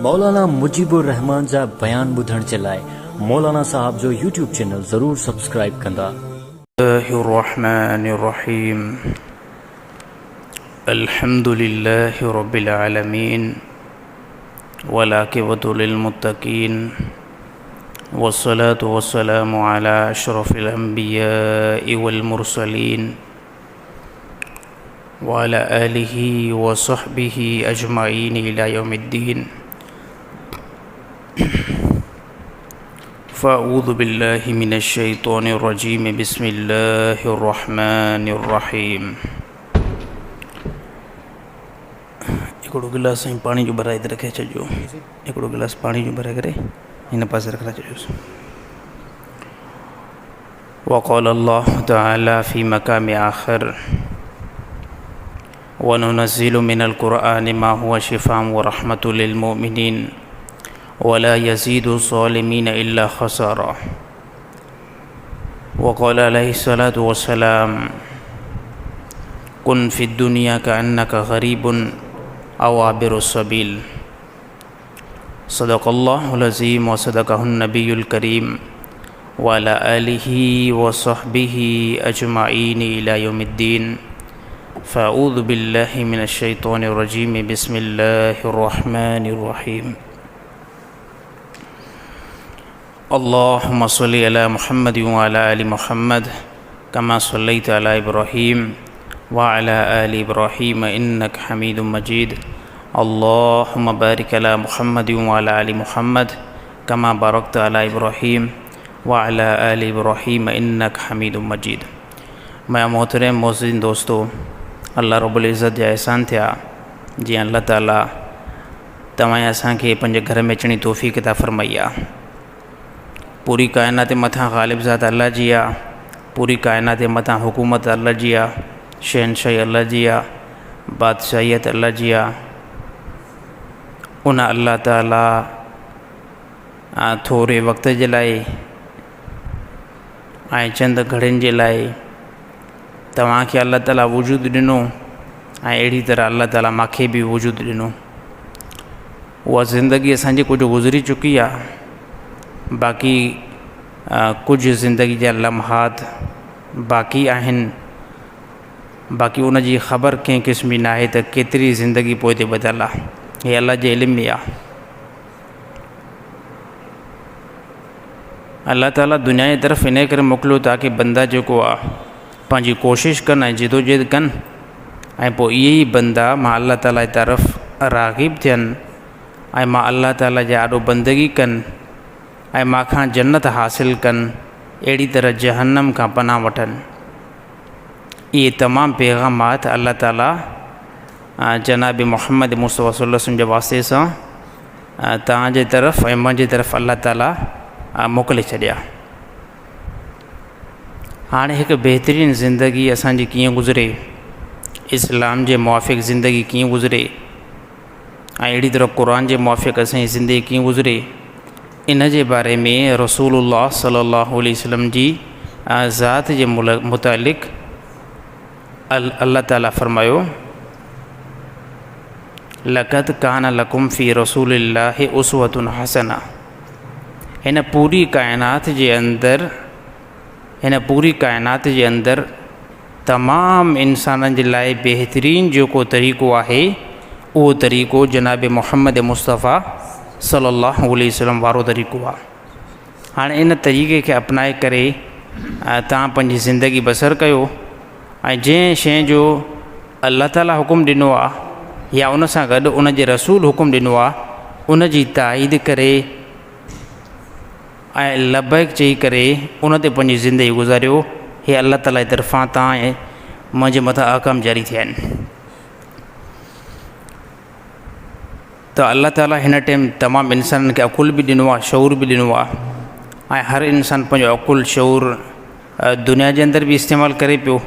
मौलाना मुजीबुर रहमान जा बयान ॿुधण जे लाइ मौलाना साहब जो यूट्यूब चैनल ज़रूर सब्सक्राइब कंदा। बिस्मिल्लाहिर्रहमानिर्रहीम। अल्हम्दुलिल्लाहि रब्बिल आलमीन वल आक़िबतु लिल मुत्तक़ीन वस्सलातु वस्सलामु अला अशरफिल अंबियाइ वल मुरसलीन व अला आलिहि व सहबिहि अजमाइन इला यौमिद्दीन। फ़अऊज़ु बिल्लाहि मिनश शैतानिर रजीम। बिस्मिल्लाहिर रहमानिर रहीम। हिकिड़ो गिलास पानी जो भराए रखे छॾियो। हिकिड़ो गिलास पानी जो भराए करे हिन पासे रखणु छॾियोसि। वक़ाल अल्लाह तआला फ़ी मक़ाम आख़िर वनुनज़्ज़िलु मिनल क़ुरआनि मा हुवा शिफ़ाअन व रहमतुल लिल मुमिनीन वला यज़ीदु ज़ालिमीन इल्ला ख़सारा। वक़ाल अलैहिस्सलातु वस्सलाम कुन फ़िद दुनिया कअन्नका गरीबुन औ आबिरुस सबील। सदक़ल्लाहुल अज़ीम व सदक़हुन नबियुल करीम व अला आलिहि व सहबिहि अजमाइन इला यौमिद्दीन। फ़अऊज़ु बिल्लाहि मिनश शैतानिर रजीम। बिस्मिल्लाहिर रहमानिर रहीम। अल्लाहुम्मा सल्लि अला मुहम्मद व अला आलि मुहम्मद कमा सल्लैत अला इब्राहीम व अला आलि इब्राहीम इन्नका हमीदुम मजीद। अल्लाहुम्मा बारिक अला मुहम्मद व अला आलि मुहम्मद कमा बारकत अला इब्राहीम व अला आलि इब्राहीम इन्नका हमीदुम मजीद। मैं मोहतरम मोअज़्ज़िज़ दोस्तों, अल्लाह रब्बुल इज़्ज़त जा एहसान थिया जीअं अल्लाह ताला तव्हां असांखे पंहिंजे घर में अचण जी तौफ़ीक़ अता फ़रमाई आहे। पूरी काइनात मथां ग़ालिब ज़ात अल्लाह जी आहे। पूरी काइनात मथां हुकूमत अल्लाह जी आहे। शहनशाही अल्लाह जी आहे। बादशाहियत अल्लाह जी आहे। उन अल्लाह ताला थोरे वक़्त जे लाइ ऐं चंद घड़ियुनि जे लाइ तव्हांखे अल्लाह ताला वजूद ॾिनो ऐं अहिड़ी तरह अल्लाह ताला मूंखे बि वजूद ॾिनो। उहा ज़िंदगी असांजी कुझु गुज़री चुकी आहे। बाक़ी कुझु ज़िंदगी जा लम्हात बाक़ी आहिनि। बाक़ी उन जी ख़बर कंहिं क़िस्म जी न आहे त केतिरी ज़िंदगी पोइ ते बदियल आहे। हे अल्लाह जे इल्म में आहे। अल्लाह ताला दुनिया जी तरफ़ इन करे मोकिलियो ताकी बंदा जेको आहे पंहिंजी कोशिशि कनि ऐं जिदोजहद कनि ऐं पोइ इहे ई बंदा मां अल्लाह ताला जी तरफ़ राग़िब थियनि ऐं मां अल्लाह ताला जा ॾाढो बंदगी कनि ऐं मांखां जन्नत हासिल कनि। अहिड़ी तरह जहन्नम खां पनाह वठनि। इहे तमामु पैगामात अल्लाह ताला जनाब मुहम्मद मुस्तफ़ा सल्लल्लाहु अलैहि वसल्लम जे वास्ते सां तव्हांजे तरफ़ ऐं मुंहिंजे तरफ़ अल्लाह ताला मोकिले छॾिया। हाणे हिकु बहितरीनु ज़िंदगी असांजी कीअं गुज़रे, इस्लाम जे मुआफ़िक़ ज़िंदगी कीअं गुज़रे ऐं अहिड़ी तरह क़ुरान जे मुआफ़िक़ असांजी ज़िंदगी कीअं गुज़रे, इन जे बारे में रसूलुल्लाह सल्लल्लाहु अलैहि वसल्लम जी ज़ात जे मुतालिक़ अल्लाह ताला फ़रमायो लक़द कान लकुम फ़ी रसूलिल्लाहि उसवतुन हसना। हिन पूरी काइनात जे अंदरि तमामु इंसाननि जे लाइ बहितरीनु जेको तरीक़ो आहे उहो तरीक़ो जनाब मुहम्मद मुस्तफ़ा सल्लल्लाहु अलैहि वसल्लम वारो तरीक़ो आहे। हाणे इन तरीक़े खे अपनाए करे तव्हां पंहिंजी ज़िंदगी बसर कयो ऐं जंहिं शइ जो अल्लाह ताला हुकुम ॾिनो आहे या उन सां गॾु उन जे रसूल हुकुम ॾिनो आहे उन जी ताईद करे ऐं लबैक चई करे उन ते पंहिंजी ज़िंदगी गुज़ारियो। हे अल्लाह ताला जी तरफ़ां तव्हां ऐं मुंहिंजे मथां अहकाम जारी थिया आहिनि। त अल्लाह ताला हिन टाइम तमामु इंसाननि खे अक़ुल बि ॾिनो आहे, शऊर बि ॾिनो आहे ऐं हर इंसान पंहिंजो अक़ुल शऊर दुनिया जे अंदरि बि इस्तेमालु करे पियो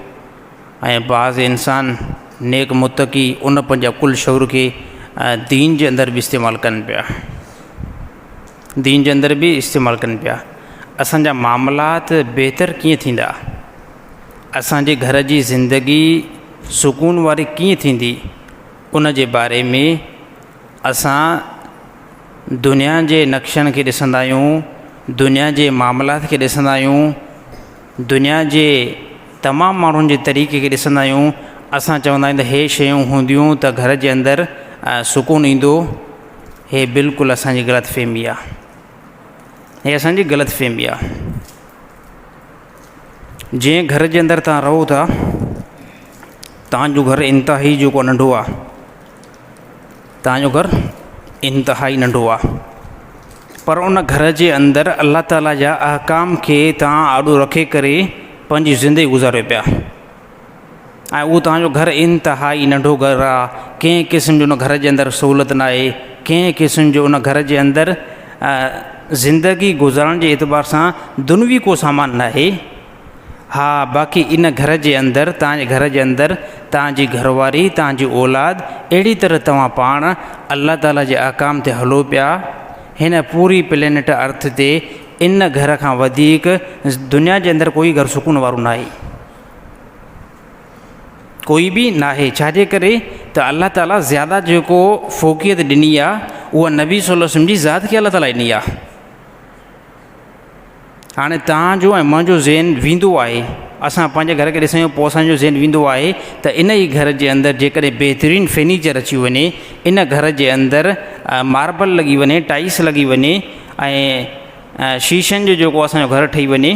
ऐं बाज़ इंसान नेक मुतक़ी उन पंहिंजे अक़ुल शऊर खे दीन जे अंदरि बि इस्तेमालु कनि पिया। दीन जे अंदरि बि इस्तेमालु कनि पिया। असांजा मामलात बहितर कीअं थींदा, असांजे घर जी ज़िंदगी सुकून वारी कीअं थींदी, उन जे बारे में असां दुनिया जे नक्शनि खे ॾिसंदा आहियूं, दुनिया जे मामलात खे ॾिसंदा आहियूं, दुनिया जे तमामु माण्हुनि जे तरीक़े खे ॾिसंदा आहियूं, असां चवंदा आहियूं त हे शयूं हूंदियूं त घर जे अंदरि सुकून ईंदो। हे बिल्कुलु असांजी ग़लतफ़हमी आहे, हे असांजी ग़लतफ़हमी आहे। जंहिं घर जे अंदरि तव्हां रहो था, तव्हांजो घरु इंतिहाई जेको नंढो आहे, तव्हांजो घरु इंतिहाई नंढो आहे, पर उन घर जे अंदरि अल्लाह ताला जा अहकाम खे तव्हां आॾो रखे करे पंहिंजी ज़िंदगी गुज़ारियो पिया, ऐं उहो तव्हांजो घरु इंतिहाई नंढो घरु आहे। कंहिं क़िस्म जो उन घर जे अंदरि सहूलियत न आहे, कंहिं क़िस्म जो उन घर जे अंदरि ज़िंदगी गुज़ारण जे एतबार सां दुनवी को सामान न आहे। हा, बाक़ी इन घर जे अंदरि, तव्हांजे घर जे अंदरि तव्हांजी घरवारी, तव्हांजी औलाद अहिड़ी तरह तव्हां पाण अल्लाह ताला जे अहकाम ते हलो पिया। हिन पूरी प्लेनेट अर्थ ते इन घर खां वधीक दुनिया जे अंदरि कोई घर सुकून वारो न आहे, कोई बि न आहे। छाजे करे त अल्लाह ताला ज़्यादा जेको फ़ोक़ियत ॾिनी आहे उहा नबी सल्लल्लाहु अलैहि वसल्लम जी ज़ात खे अल्लाह ताला ॾिनी आहे। हाणे तव्हांजो ऐं मुंहिंजो ज़हन वेंदो आहे, असां पंहिंजे घर खे ॾिसूं पोइ असांजो ज़हन वेंदो आहे त इन ई घर जे अंदरि जेकॾहिं बहितरीनु फर्नीचर अची वञे, इन घर जे अंदरि मार्बल लॻी वञे, टाइल्स लॻी वञे, ऐं शीशनि जो जेको असांजो घरु ठही वञे,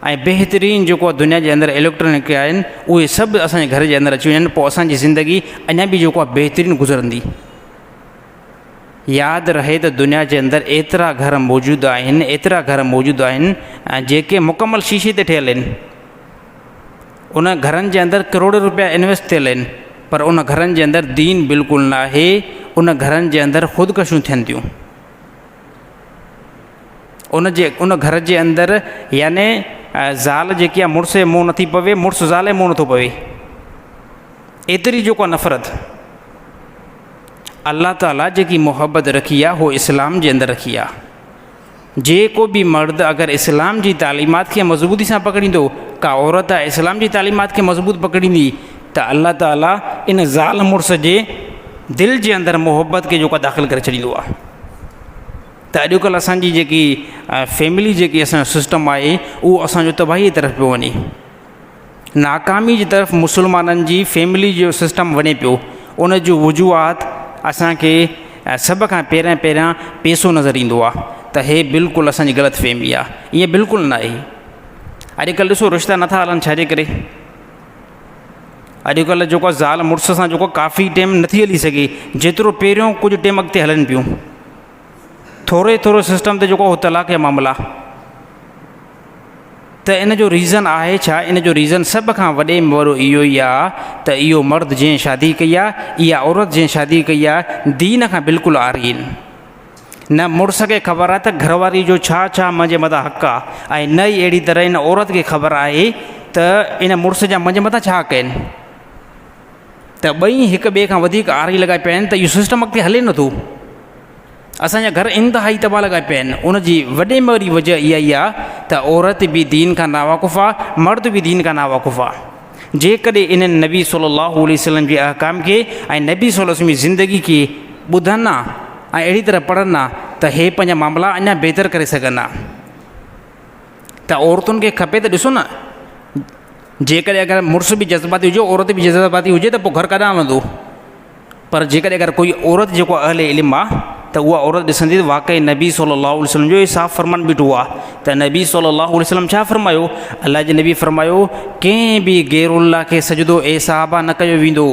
ऐं बहितरीनु जेको दुनिया जे अंदरि इलेक्ट्रॉनिक आहिनि उहे सभु असांजे घर जे अंदरि अची वञनि, पोइ असांजी ज़िंदगी अञा बि जेको आहे बहितरीनु गुज़रंदी। यादि रहे त दुनिया जे अंदरि एतिरा घर मौजूदु आहिनि, एतिरा घर मौजूदु आहिनि जेके मुकमल शीशे ते ठहियल आहिनि। उन घरनि जे अंदरि करोड़ रुपया इन्वेस्ट थियल आहिनि, पर उन घरनि जे अंदरि दीन बिल्कुलु न आहे। उन घरनि जे अंदरि ख़ुदकशियूं थियनि थियूं। उन घर जे अंदरि याने ज़ाल जेकी आहे मुड़ुस जे मुंहुं नथी पवे, मुड़ुस ज़ाल जे मुंहुं नथो पवे, एतिरी जेको आहे नफ़रत। अल्लाह ताला जेकी मुहबत रखी आहे उहो इस्लाम जे अंदरि रखी आहे। जेको बि मर्द अगरि इस्लाम जी तालीमात खे मज़बूती सां पकड़ींदो, का औरत आहे इस्लाम जी तालीमात खे मज़बूत पकड़ींदी, त अल्लाह ताला इन ज़ाल मुड़ुस जे दिलि जे अंदरि मुहबत खे जेको दाख़िल करे छॾींदो आहे। त अॼुकल्ह असांजी जेकी फैमिली जेकी असांजो सिस्टम आहे उहो असांजो तबाही तरफ़ पियो वञे, नाकामी जी तरफ़ मुस्लमाननि जी फैमिली जो सिस्टम वञे पियो। उन जो वजूहात असांखे सभ खां पहिरियां पैसो नज़र ईंदो आहे, त हे बिल्कुलु असांजी ग़लतफ़हमी आहे, ईअं बिल्कुलु न आहे। अॼुकल्ह ॾिसो रिश्ता नथा हलनि, छाजे करे? अॼुकल्ह जेको आहे ज़ाल मुड़ुस सां जेको काफ़ी टाइम नथी हली सघे, जेतिरो पहिरियों कुझु टाइम अॻिते हलनि पियूं। थोरे सिस्टम ते जेको तलाक जा मामला, त इन जो रीज़न आहे छा? इन जो रीज़न सभ खां वॾे में वॾो इहो ई आहे त इहो मर्द जंहिं शादी कई आहे, इहा औरत जंहिं शादी कई आहे, दीन खां बिल्कुलु आरी आहिनि। न मुड़ुस खे ख़बर आहे त घरवारी जो छा छा मुंहिंजे मथां हक़ आहे, ऐं न ई अहिड़ी तरह इन औरत खे ख़बर आहे त इन मुड़ुस जा मुंहिंजे मथां छा हक़ आहिनि। त ॿई हिक ॿिए खां वधीक आरी लॻाए पिया आहिनि, त इहो सिस्टम अॻिते हले नथो। असांजा घर इंतिहाई तबाह लॻाए पिया आहिनि। उनजी वॾे में वॾी वजह इहा ई आहे त औरत बि दीन खां नावाक़ुफ़ आहे, मर्द बि दीन खां नावाक़ुफ़ आहे। जेकॾहिं इन्हनि नबी सल्लल्लाहु अलैहि वसल्लम जे अहकाम खे ऐं नबी सल्लल्लाहु अलैहि वसल्लम जी ज़िंदगी खे ॿुधनि हा ऐं अहिड़ी तरह पढ़नि हा, त हे पंहिंजा मामला अञा बहितर करे सघनि हा। त औरतुनि खे खपे त ॾिसो न, जेकॾहिं अगरि मुड़ुस बि जज़्बाती हुजे, औरत बि जज़्बाती हुजे, त पोइ घर काॾां हलंदो। पर जेकॾहिं अगरि कोई औरत जेको अहले इल्म आहे, त उहा औरत ॾिसंदी त वाक़ई नबी सल्लल्लाहु अलैहि वसल्लम जो साफ़ फरमान बीठो आहे। त नबी सल्लल्लाहु अलैहि वसल्लम छा फरमायो? अल्लाह जे नबी फरमायो, कंहिं बि गैरुल्लाह खे सजदो ए साहबा न कयो वेंदो,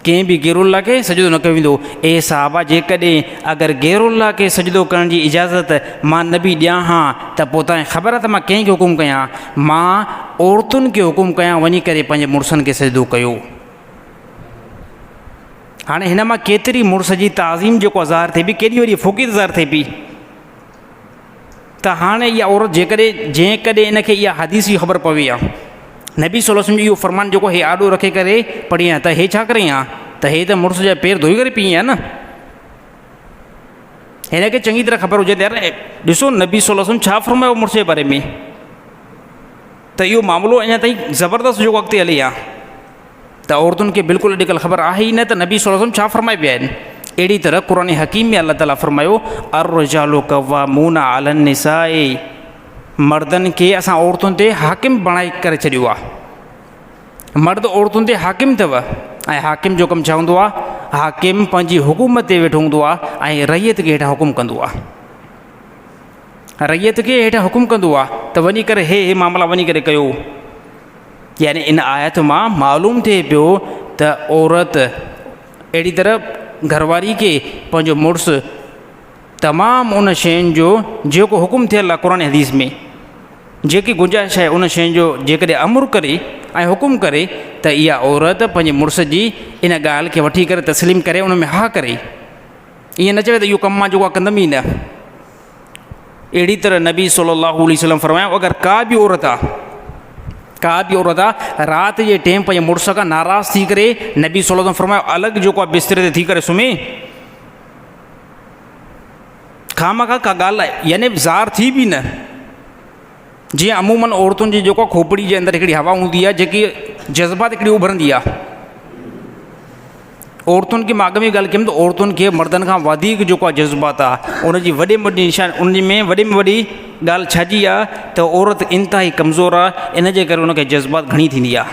कंहिं बि गैरुल्लाह खे सजदो न कयो वेंदो। ए साहबा, जेकॾहिं अगरि गैरुल्लाह खे सजदो करण जी इजाज़त मां नबी ॾियां हा, त पोइ तव्हांखे ख़बर आहे त मां कंहिंखे हुकुम कयां? मां औरतुनि खे हुकुम कयां वञी करे पंहिंजे मुड़ुसनि खे सजदो कयो। हाणे हिन मां केतिरी मुड़ुस जी ताज़ीम जेको ज़ाहिर थिए पई, केॾी वॾी फ़ोक़ियत ज़ाहिर थिए पई। त हाणे इहा औरत जेकॾहिं इनखे इहा हदीस जी ख़बर पवे आहे, नबी सल्लल्लाहु अलैहि वसल्लम जो इहो फरमान जेको हे आॾो रखे करे पढ़ी आहे, त हे छा करे आहे? त हे त मुड़ुस जा पेर धोई करे पी आहे न। हिनखे चङी तरह ख़बर हुजे त यार ॾिसो नबी सल्लल्लाहु अलैहि वसल्लम छा फरमायो मुड़ुस जे बारे में। त इहो मामिलो अञा ताईं ज़बरदस्त जेको अॻिते हले आहे। त औरतुनि खे बिल्कुलु अॼुकल्ह ख़बर आहे ई न त नबी सल्लल्लाहु अलैहि वसल्लम छा फरमाए पिया आहिनि। अहिड़ी तरह क़ुरान हकीम में अल्लाह ताला फरमायो अर्रिजालु क़व्वामूना अलन निसाए, मर्दनि खे असां औरतुनि ते हाकिम बणाए करे छॾियो आहे। मर्द औरतुनि ते हाकिम अथव, ऐं हाकिम जो कमु छा हूंदो आहे? हाकिम पंहिंजी हुकूमत ते वेठो हूंदो आहे ऐं रैयत खे हेठां हुकुम कंदो आहे। रैयत खे हेठां हुकुम कंदो आहे त वञी करे हे मामला वञी करे कयो। यानी इन आयत मां मालूम थिए पियो त औरत अहिड़ी तरह घरवारी खे पंहिंजो मुड़ुसु तमामु उन शयुनि जो जेको हुकुम थियल आहे क़ुरान हदीस में, जेकी गुंजाइश आहे उन शयुनि जो जेकॾहिं अमर करे ऐं हुकुम करे त इहा औरत पंहिंजे मुड़ुस जी इन ॻाल्हि खे वठी करे तस्लीम करे, उन में हा करे। ईअं न चवे त इहो कमु मां जेको आहे कंदमि ई न। अहिड़ी तरह नबी सल्लल्लाहु अलैहि वसल्लम फरमायो अगरि का बि औरत आहे राति जे टाइम पंहिंजे मुड़ुस खां नाराज़ थी करे नबी सल्लल्लाहु अलैहि वसल्लम फरमायो अलॻि जेको आहे बिस्तरे ते थी करे सुम्हे, खामखा का ॻाल्हि आहे यानी ज़ार थी बि न। जीअं अमूमन औरतुनि जी जेको खोपड़ी जे अंदरि हिकिड़ी हवा हूंदी आहे जेकी जज़्बात हिकिड़ी उभरंदी आहे। औरतुनि खे मां अॻ में ॻाल्हि कयमि त औरतुनि खे मर्दनि खां वधीक जेको आहे जज़्बात आहे, उनजी वॾे में वॾी निशान उन में वॾे में वॾी ॻाल्हि छाजी आहे त औरत इंतिहाई कमज़ोर आहे, इन जे करे उनखे जज़्बात घणी थींदी आहे।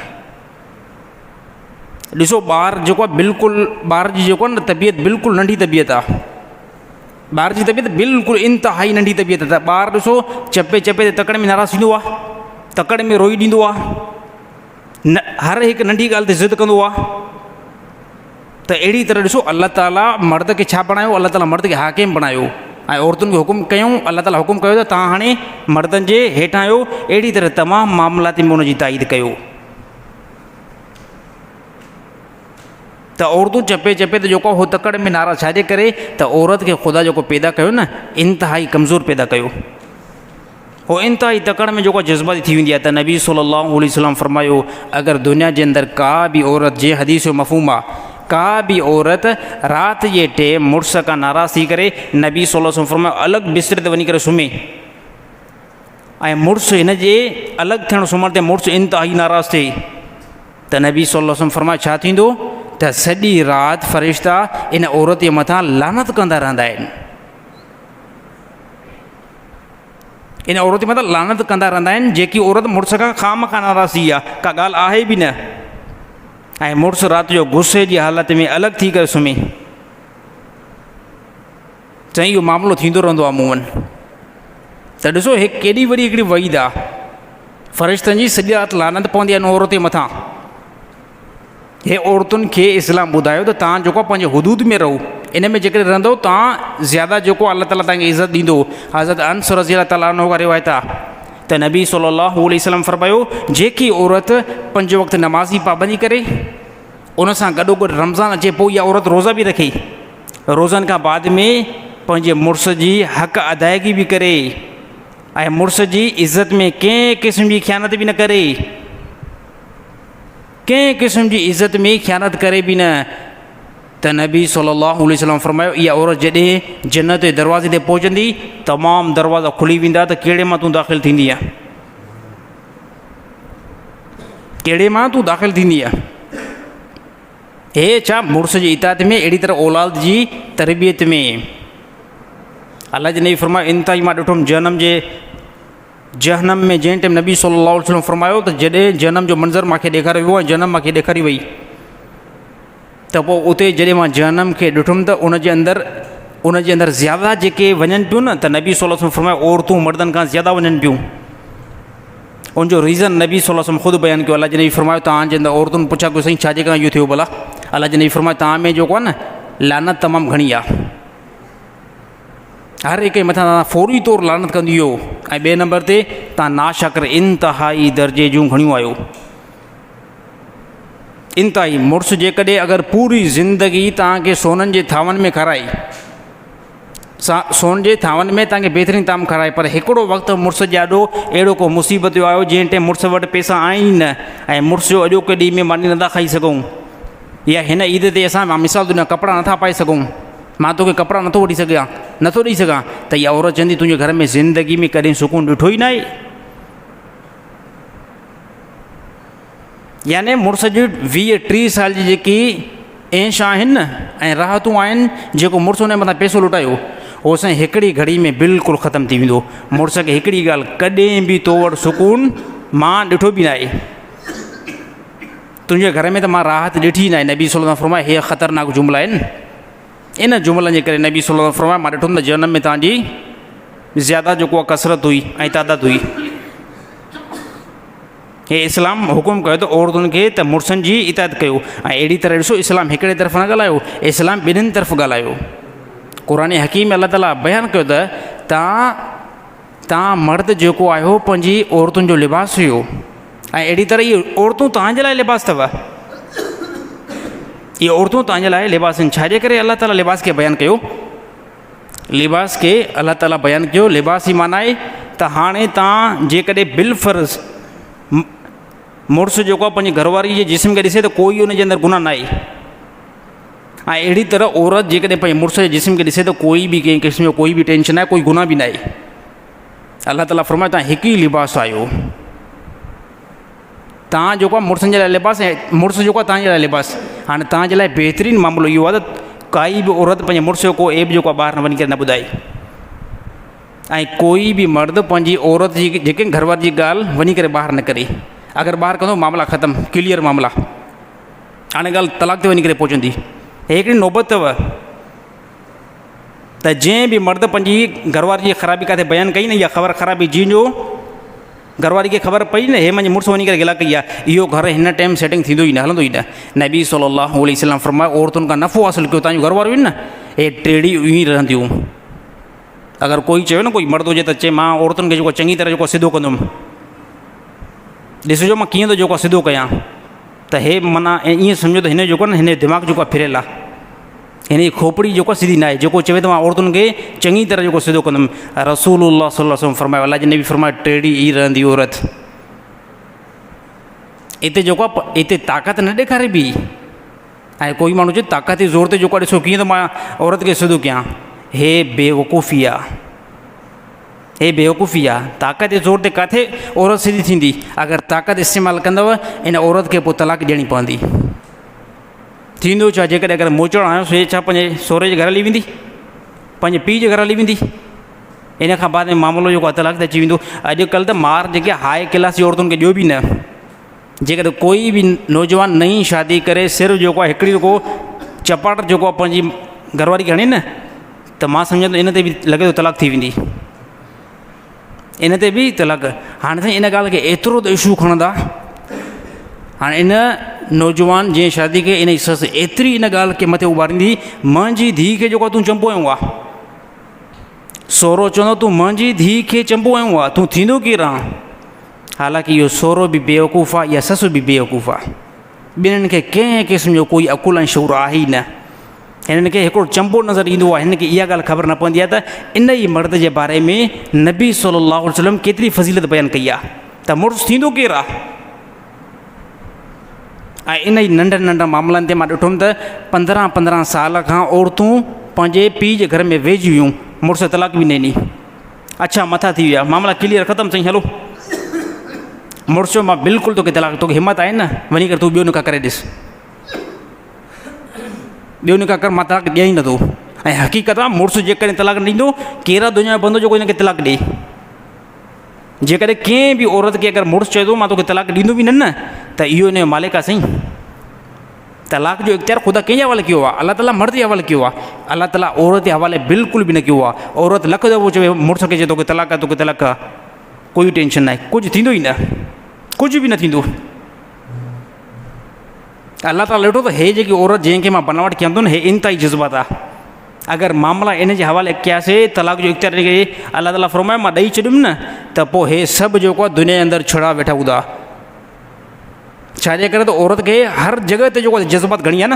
ॾिसो ॿार जेको आहे बिल्कुलु ॿार जी जेको आहे न तबियत बिल्कुलु नंढी तबियत आहे, ॿार जी तबियत बिल्कुलु इंतिहाई नंढी तबियत आहे। ॿार ॾिसो चपे चपे ते तकड़ि में नाराज़ थींदो आहे, तकड़ि में रोई ॾींदो आहे, हर हिकु नंढी ॻाल्हि ते ज़िद कंदो आहे। त अहिड़ी तरह ॾिसो अल्लाह ताला मर्द खे छा बणायो? अल्लाह ताला मर्द खे हाकिम बणायो ऐं औरतुनि खे हुकुम कयूं। अल्लाह ताला हुकुम कयो त तव्हां हाणे मर्दनि जे हेठां आहियो। अहिड़ी तरह तमामु मामलात में उनजी ताईद कयो। त औरतूं चपे चपे ते जेको हो तकड़ में नाराज़ छाजे करे त औरत खे ख़ुदा जेको पैदा कयो न इंतिहाई कमज़ोर पैदा कयो, हो इंतिहाई तकड़ में जेको जज़्बाती थी वेंदी आहे। त नबी सल्लल्लाहु अलैहि वसल्लम फरमायो अगरि दुनिया जे अंदरि का बि औरत जे हदीस जो मफ़हूम आहे, का बि औरत राति जे टाइम मुड़ुस खां नाराज़ थी करे नबी सल्लल्लाहु अलैहि वसल्लम फरमायो अलॻि बिस्तरे ते वञी करे सुम्हे ऐं मुड़ुसु हिन जे अलॻि थियण सुम्हण ते मुड़ुसु इंतिहाई नाराज़ थिए त नबी सल्लल्लाहु अलैहि वसल्लम फरमायो छा थींदो त सॼी राति फ़रिश्ता इन औरत जे मथां लानत कंदा रहंदा आहिनि। इन औरत जे मथां लानत कंदा रहंदा आहिनि जेकी औरत मुड़ुस खां खामखा नाराज़ थी आहे, का ॻाल्हि आहे बि न, ऐं मुड़ुसु राति जो गुस्से जी हालत में अलॻि थी करे सुम्हे। चई इहो मामिलो थींदो रहंदो आहे अमूमन। त ॾिसो हे केॾी वॾी हिकिड़ी वईद आहे, फ़रिश्तनि जी सॼी राति लानत पवंदी आहे इन औरत जे मथां। हे औरतुनि खे इस्लाम ॿुधायो त तव्हां जेको पंहिंजे हुदूद में रहो, इन में जेकॾहिं रहंदो तव्हां ज़्यादा जेको अल्लाह ताला तव्हांखे इज़त ॾींदो। हज़रत अनस रज़ी अल्लाह ताला अन्हु खां रिवायत आहे त नबी सल्लल्लाहु अलैहि वसल्लम फरमायो जेकी औरत पंज वक़्तु नमाज़ी पाबंदी करे, उन सां गॾोगॾु रमज़ान अचे पोइ इहा औरत रोज़ा बि रखे, रोज़नि खां बाद में पंहिंजे मुड़ुस जी हक़ अदायगी बि करे ऐं मुड़ुस जी इज़त में कंहिं क़िस्म जी ख़यानत बि न करे, कंहिं क़िस्म जी इज़त में ख़यानत करे बि न। त नबी सल्लल्लाहु अलैहि वसल्लम फरमायो इहा औरत जॾहिं जन्नत जे दरवाज़े ते पहुचंदी तमामु दरवाज़ा खुली वेंदा त कहिड़े मां तूं दाख़िल थींदी आहे, कहिड़े मां तूं दाख़िल थींदी आहे। हे छा मुड़ुस जी इताअत में, अहिड़ी तरह औलाद जी तरबियत में। अल्लाह जे नबी फरमायो इंतिहाई मां ॾिठुमि जहनम में जंहिं टाइम नबी सल्लल्लाहु अलैहि वसल्लम फरमायो त जॾहिं जनम जो मंज़र मूंखे ॾेखारियो वियो ऐं जनम मूंखे ॾेखारी वई त पोइ उते जॾहिं मां जहनम खे ॾिठुमि त उन जे अंदरि ज़्यादा जेके वञनि पियूं न त नबी सल्लल्लाहु अलैहि वसल्लम फरमायो औरतूं मर्दनि खां ज़्यादा वञनि पियूं। उनजो रीज़न नबी सल्लल्लाहु अलैहि वसल्लम ख़ुदि बयानु कयो। अल्लाह जे नबी फरमायो तव्हांजे अंदरि औरतुनि पुछा कयो साईं छाजे करे इहो थियो भला? अल्लाह जे नबी फरमायो तव्हां में जेको आहे न लानत तमामु घणी आहे, हर हिक जे मथां तव्हां फौरी तौरु लानत कंदी हो, ऐं ॿिए नंबर ते तव्हां नाशकर इंतिहाई दर्जे जूं घणियूं आहियो। इंतिहाई मुड़ुसु जेकॾहिं अगरि पूरी ज़िंदगी तव्हांखे सोननि जे थावनि में खाराई, सोन जे थावनि में तव्हांखे बहितरीनु ताम खाराए, पर हिकिड़ो वक़्तु मुड़ुस ॼाॾो अहिड़ो को मुसीबत जो आयो जंहिं टाइम मुड़ुस वटि पैसा आहिनि न ऐं मुड़ुस जो अॼोके ॾींहं में मानी नथा खाई सघूं, या हिन ईद ते असां मिसाल ॾिना कपिड़ा नथा पाए सघूं, मां तोखे कपिड़ा नथो ॾेई सघां त इहा औरत चवंदी तुंहिंजे घर में ज़िंदगी में कॾहिं सुकून ॾिठो ई न आहे। याने मुड़ुस जी 20-30 साल जी जेकी ऐश आहिनि न ऐं राहतूं आहिनि, जेको मुड़ुस हुन जे मथां पैसो लुटायो उहो साईं हिकिड़ी घड़ी में बिल्कुलु ख़तमु थी वेंदो। मुड़ुस खे हिकिड़ी ॻाल्हि कॾहिं बि तो वटि सुकून मां ॾिठो बि न आहे, तुंहिंजे घर में त मां राहत ॾिठी न आहे। नबी सल्लल्लाहु अलैहि वसल्लम फरमाए हे ख़तरनाक जुमिला आहिनि। इन जुमिलनि जे करे नबी सल्लल्लाहु अलैहि वसल्लम फरमाए मां ॾिठो त जनम में तव्हांजी ज़्यादा जेको आहे कसरत हुई ऐं तादाद हुई। हे इस्लाम हुकुम कयो त औरतुनि खे त मुड़ुसनि जी इतायत कयो। ऐं अहिड़ी तरह ॾिसो इस्लाम हिकिड़े तरफ़ न ॻाल्हायो, इस्लाम ॿिन्हिनि तरफ़ ॻाल्हायो। क़ुरान हकीम में अलाह ताला बयानु कयो त तव्हां मर्द जेको आहियो पंहिंजी औरतुनि जो लिबास हुयो, ऐं अहिड़ी तरह इहे औरतूं तव्हांजे लाइ लिबास अथव। इहे औरतूं तव्हांजे लाइ लिबास आहिनि। छाजे करे अलाह ताला लिबास खे बयानु कयो? लिबास खे अलाह ताला बयानु कयो, लिबास ई माना आहे त हाणे तव्हां जेकॾहिं बिलफर्ज़ मुड़ुसु जेको आहे पंहिंजी घरवारी जे जिस्म खे ॾिसे त कोई हुनजे अंदरि गुनाह न आहे। ऐं अहिड़ी तरह औरत जेकॾहिं पंहिंजे मुड़ुस जे जिस्म खे ॾिसे त कोई बि कंहिं क़िस्म जो कोई बि टेंशन आहे, कोई गुनाह बि न आहे। अलाह ताला फरमाए तव्हां हिकु ई लिबास आहियो। तव्हां जेको आहे मुड़ुसनि जे लाइ लिबास ऐं मुड़ुसु जेको आहे तव्हांजे लाइ लिबास। हाणे तव्हांजे लाइ बहितरीनु मामिलो इहो आहे त काई बि औरत पंहिंजे मुड़ुस जो को ऐब जेको आहे ॿाहिरि न वञी करे न ॿुधाए, ऐं कोई बि मर्द पंहिंजी औरत जी जेके घरवारी जी ॻाल्हि वञी करे ॿाहिरि न करे। अगरि ॿाहिरि कंदो मामला ख़तमु, क्लियर मामला। हाणे ॻाल्हि तलाक ते वञी करे पहुचंदी। हिकिड़ी नौबत अथव त जंहिं बि मर्द पंहिंजी घरवारी जी ख़राबी किथे बयानु कई न, इहा ख़बर ख़राबी जंहिंजो घरवारी खे ख़बर पई न हे मुंहिंजी मुड़ुसु वञी करे गिला कई आहे, इहो घर हिन टाइम सेटिंग थींदो ई न, हलंदो ई न। नबी सल्लल्लाहु अलैहि वसल्लम फरमाए औरतुनि खां नफ़ो हासिलु कयो। तव्हांजूं घरवारियूं आहिनि न, हे टेड़ी ईअं ई रहंदियूं। अगरि कोई चयो न कोई मर्द हुजे त चए मां औरतुनि खे जेको चङी तरह जेको सिधो कंदुमि, ॾिसिजो मां कीअं थो जेको सिधो कयां, त हे माना ईअं सम्झो त हिन जेको न हिन जो दिमाग़ जेको आहे फिरियल आहे, हिन जी खोपड़ी जेको सिधी न आहे। जेको चवे त मां औरतुनि खे चङी तरह जेको सिधो कंदुमि, रसूलुल्लाह सल्लल्लाहु अलैहि वसल्लम फरमायो, अलाह जे नबी फरमायो टेड़ी ई रहंदी औरत। हिते जेको आहे हिते ताक़त न ॾेखारे बि। ऐं कोई माण्हू चए ताक़त जे ज़ोर ते जेको आहे ॾिसो कीअं त मां औरत खे सिधो कयां, हे बेवकूफ़ी आहे, हे बेवकूफ़ी आहे। ताक़त जे ज़ोर ते किथे औरत सिधी थींदी? अगरि ताक़त इस्तेमालु कंदव इन औरत खे पोइ तलाक ॾियणी पवंदी। थींदो छा? जेकॾहिं अगरि मोचण आयो से छा पंहिंजे सहुरे जे घर हली वेंदी, पंहिंजे पीउ जे घर हली वेंदी, इन खां बाद में मामिलो जेको आहे तलाक ते अची वेंदो। अॼुकल्ह त मार जेके हाई क्लास जी औरतुनि खे ॾियो बि न। जेकॾहिं कोई बि नौजवान नई शादी करे सिर्फ़ु जेको आहे हिकिड़ी जेको चपाट जेको आहे पंहिंजी घरवारी खे हणे न, त मां सम्झां थो इन ते बि लॻे थो तलाक थी वेंदी, इन ते बि तलाक। हाणे साईं इन ॻाल्हि खे एतिरो त इशू खणंदा। हाणे इन नौजवान जंहिं शादी खे इन जी ससु एतिरी इन ॻाल्हि खे मथे उॿारींदी, मुंहिंजी धीउ खे जेको आहे तूं चंपो आयो आहे। सहुरो चवंदो तूं मुंहिंजी धीउ खे चंपो आयो आहे, तूं थींदो केरु आहे? हालांकि इहो सहुरो बि बेवकूफ़ आहे, इहा ससु बि बेवकूफ़ आहे। ॿिन्हिनि खे कंहिं क़िस्म जो कोई अकुल ऐं शौर आहे ई न। हिननि खे हिकिड़ो चंपो नज़र ईंदो आहे, हिन खे इहा ॻाल्हि ख़बर न पवंदी आहे त इन ई मर्द जे बारे में नबी सल्लल्लाहु अलैहि वसल्लम केतिरी फ़ज़ीलत बयानु कई आहे त मुड़ुसु थींदो केरु आहे। ऐं इन ई नंढनि नंढनि मामलनि ते मां ॾिठुमि त 15-15 साल खां औरतूं पंहिंजे पीउ जे घर में वेझी हुयूं, मुड़ुसु तलाक बि न ॾिनी। अच्छा मथां थी विया, मामला क्लियर ख़तमु साईं, हलो मुड़ुसु मां बिल्कुलु तोखे तलाक, तोखे हिमत आहे न वञी करे तूं ॿियो निकाह करे ॾिस, ॿियो निकाह कर, मां तलाक ॾियां ई नथो। ऐं हक़ीक़त आहे मुड़ुसु जेकॾहिं तलाक न ॾींदो, कहिड़ा दुनिया जो बंदो जेको हिनखे तलाक ॾिए। जेकॾहिं कंहिं बि औरत खे अगरि मुड़ुसु चए थो मां तोखे तलाक ॾींदो बि न, त इहो हिन जो मालिक आहे साईं। तलाक जो इख़्तियार ख़ुदा कंहिंजे हवाले कयो आहे? अलाह ताला मर्द जे हवाले कयो आहे। अलाह ताला औरत जे हवाले बिल्कुलु बि न कयो आहे। औरत लख दफ़ो चवे मुड़ुस खे चए तोखे तलाक आहे, तोखे तलाक आहे, कोई टेंशन न आहे, कुझु थींदो ई न, कुझु बि न थींदो। अलाह ताला ॾिठो त हे जेकी औरत जंहिंखे मां बनावट कयां थो न, हे इंतिहाई जज़्बात आहे। अगरि मामला इन जे हवाले कयासीं तलाक जो इख़्तियार खे, अलाह ताला फरमाए मां ॾेई छॾियुमि न, त पोइ हे सभु जेको आहे दुनिया जे अंदरि छुड़ा वेठा हूंदा। छाजे करे त औरत खे हर जॻह ते जेको जज़्बात घणी आहे न,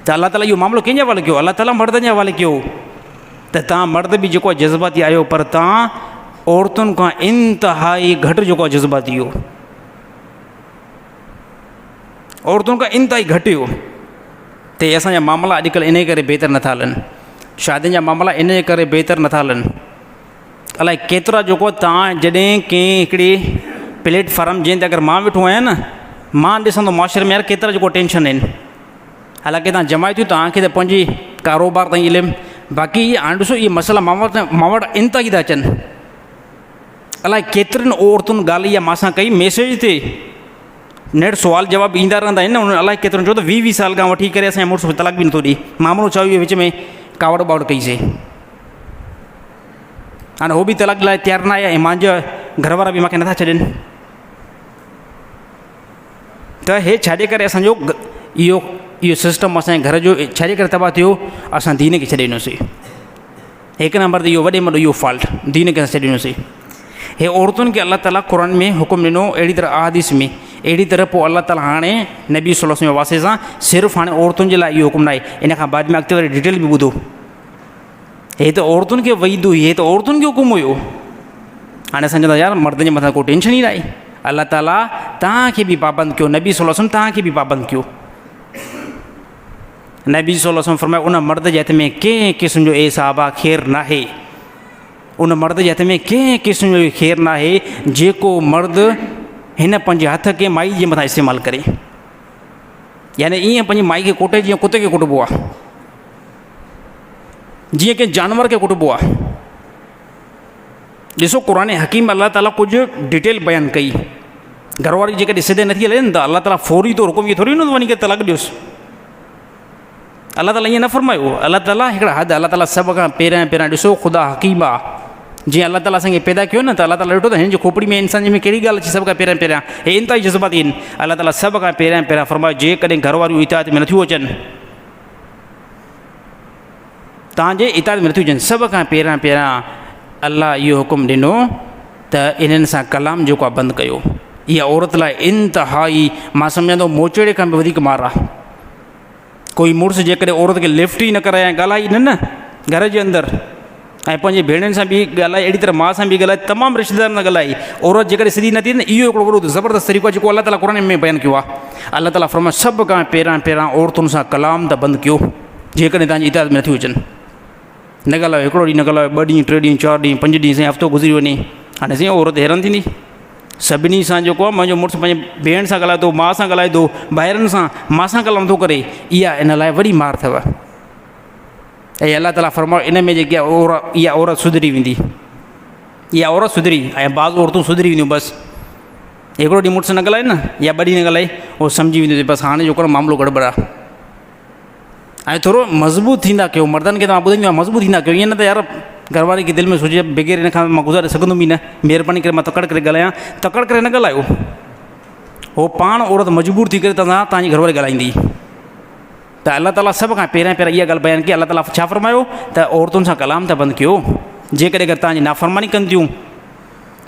त अलाह ताला इहो मामिलो कंहिंजे हवाले कयो? अलाह ताला मर्दनि जे हवाले कयो त तव्हां मर्द बि जेको आहे जज़्बाती आहियो, पर तव्हां औरतुनि खां इंतिहाई घटि जेको आहे जज़्बाती हो, औरतुनि खां इंतिहाई घटि हुयो। त असांजा मामला अॼुकल्ह इन करे बहितर नथा हलनि, शादियुनि जा मामला इन जे करे बहितर नथा हलनि। अलाए केतिरा जेको तव्हां जॾहिं कंहिं हिकिड़ी प्लेटफार्म जंहिं ते अगरि मां वेठो आहियां न, मां ॾिसंदो माशरे में यार केतिरा जेको टेंशन आहिनि, हालांकि तव्हां जमायतियूं तव्हांखे त पंहिंजी कारोबार ताईं इल्मु, बाक़ी हाणे ॾिसो इहे मसइला मां वटि इन ताईं था अचनि। अलाए केतिरनि औरतुनि ॻाल्हि इहा मां सां कई मैसेज ते, नेट सुवाल जवाबु ईंदा रहंदा आहिनि न। उन अलाए केतिरनि छो त 20-20 साल खां वठी करे असांजे मुड़ुस तलाक बि नथो ॾिए। मामलो छा हुयो विच में कावड़ बावड़ कईसीं, हाणे उहो बि तलाक लाइ तयारु न आया ऐं मुंहिंजा घर वारा बि मूंखे नथा छॾनि। त हे छाजे करे असांजो इहो सिस्टम असांजे घर जो छाजे करे तबाह थियो, असां दीन खे छॾे ॾिनोसीं। हिकु नंबर ते इहो वॾे में वॾो इहो फॉल्ट, दीन खे असां छॾे ॾिनोसीं। हे औरतुनि खे अलाह ताला क़ुर में हुकुम ॾिनो, अहिड़ी तरह अहादीस में अहिड़ी तरह, पोइ अलाह ताला हाणे नबी सल्लल्लाहु अलैहि वसल्लम वासे सां सिर्फ़ु हाणे औरतुनि जे लाइ इहो हुकुम न आहे। इन खां बाद में अॻिते वरी डिटेल बि ॿुधो, हे त औरतुनि खे वईद हुई, हे त औरतुनि खे हुकुम हुयो। हाणे असां चवंदा यार मर्दनि जे मथां को टेंशन ई न आहे। अलाह ताला तव्हांखे बि पाबंद कयो, नबी सल्लल्लाहु अलैहि वसल्लम तव्हांखे बि पाबंद कयो। नबी सल्लल्लाहु अलैहि वसल्लम फरमायो, उन मर्द जे हथ में कंहिं क़िस्म जो ए साहबा ख़ैरु न आहे, उन मर्द जे हथ में कंहिं क़िस्म जो ख़ैरु न आहे जेको मर्द हिन पंहिंजे हथ खे माई जे मथां इस्तेमालु करे। यानी ईअं पंहिंजी माई खे कोटे जीअं कुते खे कुटबो आहे, जीअं कंहिं जानवर खे कुटबो आहे। ॾिसो क़ुर हकीम अलाह ताला कुझु डिटेल बयानु कई। घरवारी जेकॾहिं सिधे नथी हले न त अलाह ताला फौरी तौरु हुकुम, इहो थोरी न वञी करे तलाक ॾियोसि। अलाह ताला ईअं न फरमायो। अलाह ताला हिकिड़ा हद, अलाह ताला सभ खां पहिरियां ॾिसो ख़ुदा हकीम आहे। जीअं अलाह ताला असांखे पैदा कयो न, त अलाह ताला ॾिठो त हिन जी खोपड़ी में इंसान में कहिड़ी ॻाल्हि अची सभ खां पहिरियां हे इंतिहाई जज़्बाती आहिनि। अलाह ताला सभ खां पहिरियां फरमायो, जेकॾहिं घरवारियूं इताद में नथियूं अचनि, तव्हांजे इताद में नथियूं अचनि, सभ खां पहिरियां अलाह इहो हुकुम ॾिनो त इन्हनि सां कलाम जेको आहे बंदि कयो। इहा औरत लाइ इंतिहाई, मां सम्झंदो मोचेड़े खां बि वधीक मार आहे। कोई मुड़ुसु जेकॾहिं औरत खे लिफ्ट ई न कराए, ॻाल्हाई न घर जे अंदरि, ऐं पंहिंजे भेणनि सां बि ॻाल्हाए, अहिड़ी तरह माउ सां बि ॻाल्हाए, तमामु रिश्तेदार न ॻाल्हाई, औरत जेकॾहिं सिधी न थी न, इहो हिकिड़ो वॾो ज़बरदस्त तरीक़ो आहे जेको अलाह ताला क़ुर में बयानु कयो आहे। अलाह ताला फरमायो, सभ खां पहिरियां औरतुनि सां कलाम त बंदि कयो, जेकॾहिं तव्हांजी इताद में नथियूं अचनि। न ॻाल्हायो हिकिड़ो ॾींहुं, न ॻाल्हायो 2 ॾींहं 3 ॾींहं 4 ॾींहं 5 ॾींहं, साईं हफ़्तो गुज़री वञे। हाणे साईं औरत हैरान थींदी, सभिनी सां जेको आहे मुंहिंजो मुड़ुसु पंहिंजे भेण सां ॻाल्हाए थो, माउ सां ॻाल्हाए थो, ॿाहिरनि सां मां सां कलाम थो करे, इहा इन लाइ वॾी मार अथव। ऐं अलाह ताला फरमायो, इन में जेकी आहे इहा औरत सुधरी वेंदी, इहा औरत सुधरी, ऐं बाज़ औरतूं सुधरी वेंदियूं। बसि हिकिड़ो ॾींहुं मुड़ुसु न ॻाल्हाए न, या 2 ॾींहं न ॻाल्हाए, उहो सम्झी वेंदियूं बसि हाणे जेको मामिलो गड़बड़ आहे। ऐं थोरो मज़बूत थींदा कयो, मर्दनि खे तव्हां ॿुधाईंदो आहे मज़बूत थींदा कयो। ईअं न त यार घरवारी खे दिलि में सोचे बग़ैर इन खां मां गुज़ारे सघंदुमि ई न, महिरबानी करे मां तकड़ि करे ॻाल्हायां, तकड़ि करे न ॻाल्हायो। उहो पाण औरत मजबूर थी करे तव्हांजी घरवारी ॻाल्हाईंदी। त अलाह ताला सभ खां पहिरियां इहा ॻाल्हि बयानु कई। अलाह ताला छा फरमायो त औरतुनि सां कलाम त बंदि कयो, जेकॾहिं अगरि तव्हांजी नाफ़रमानी कनि थियूं।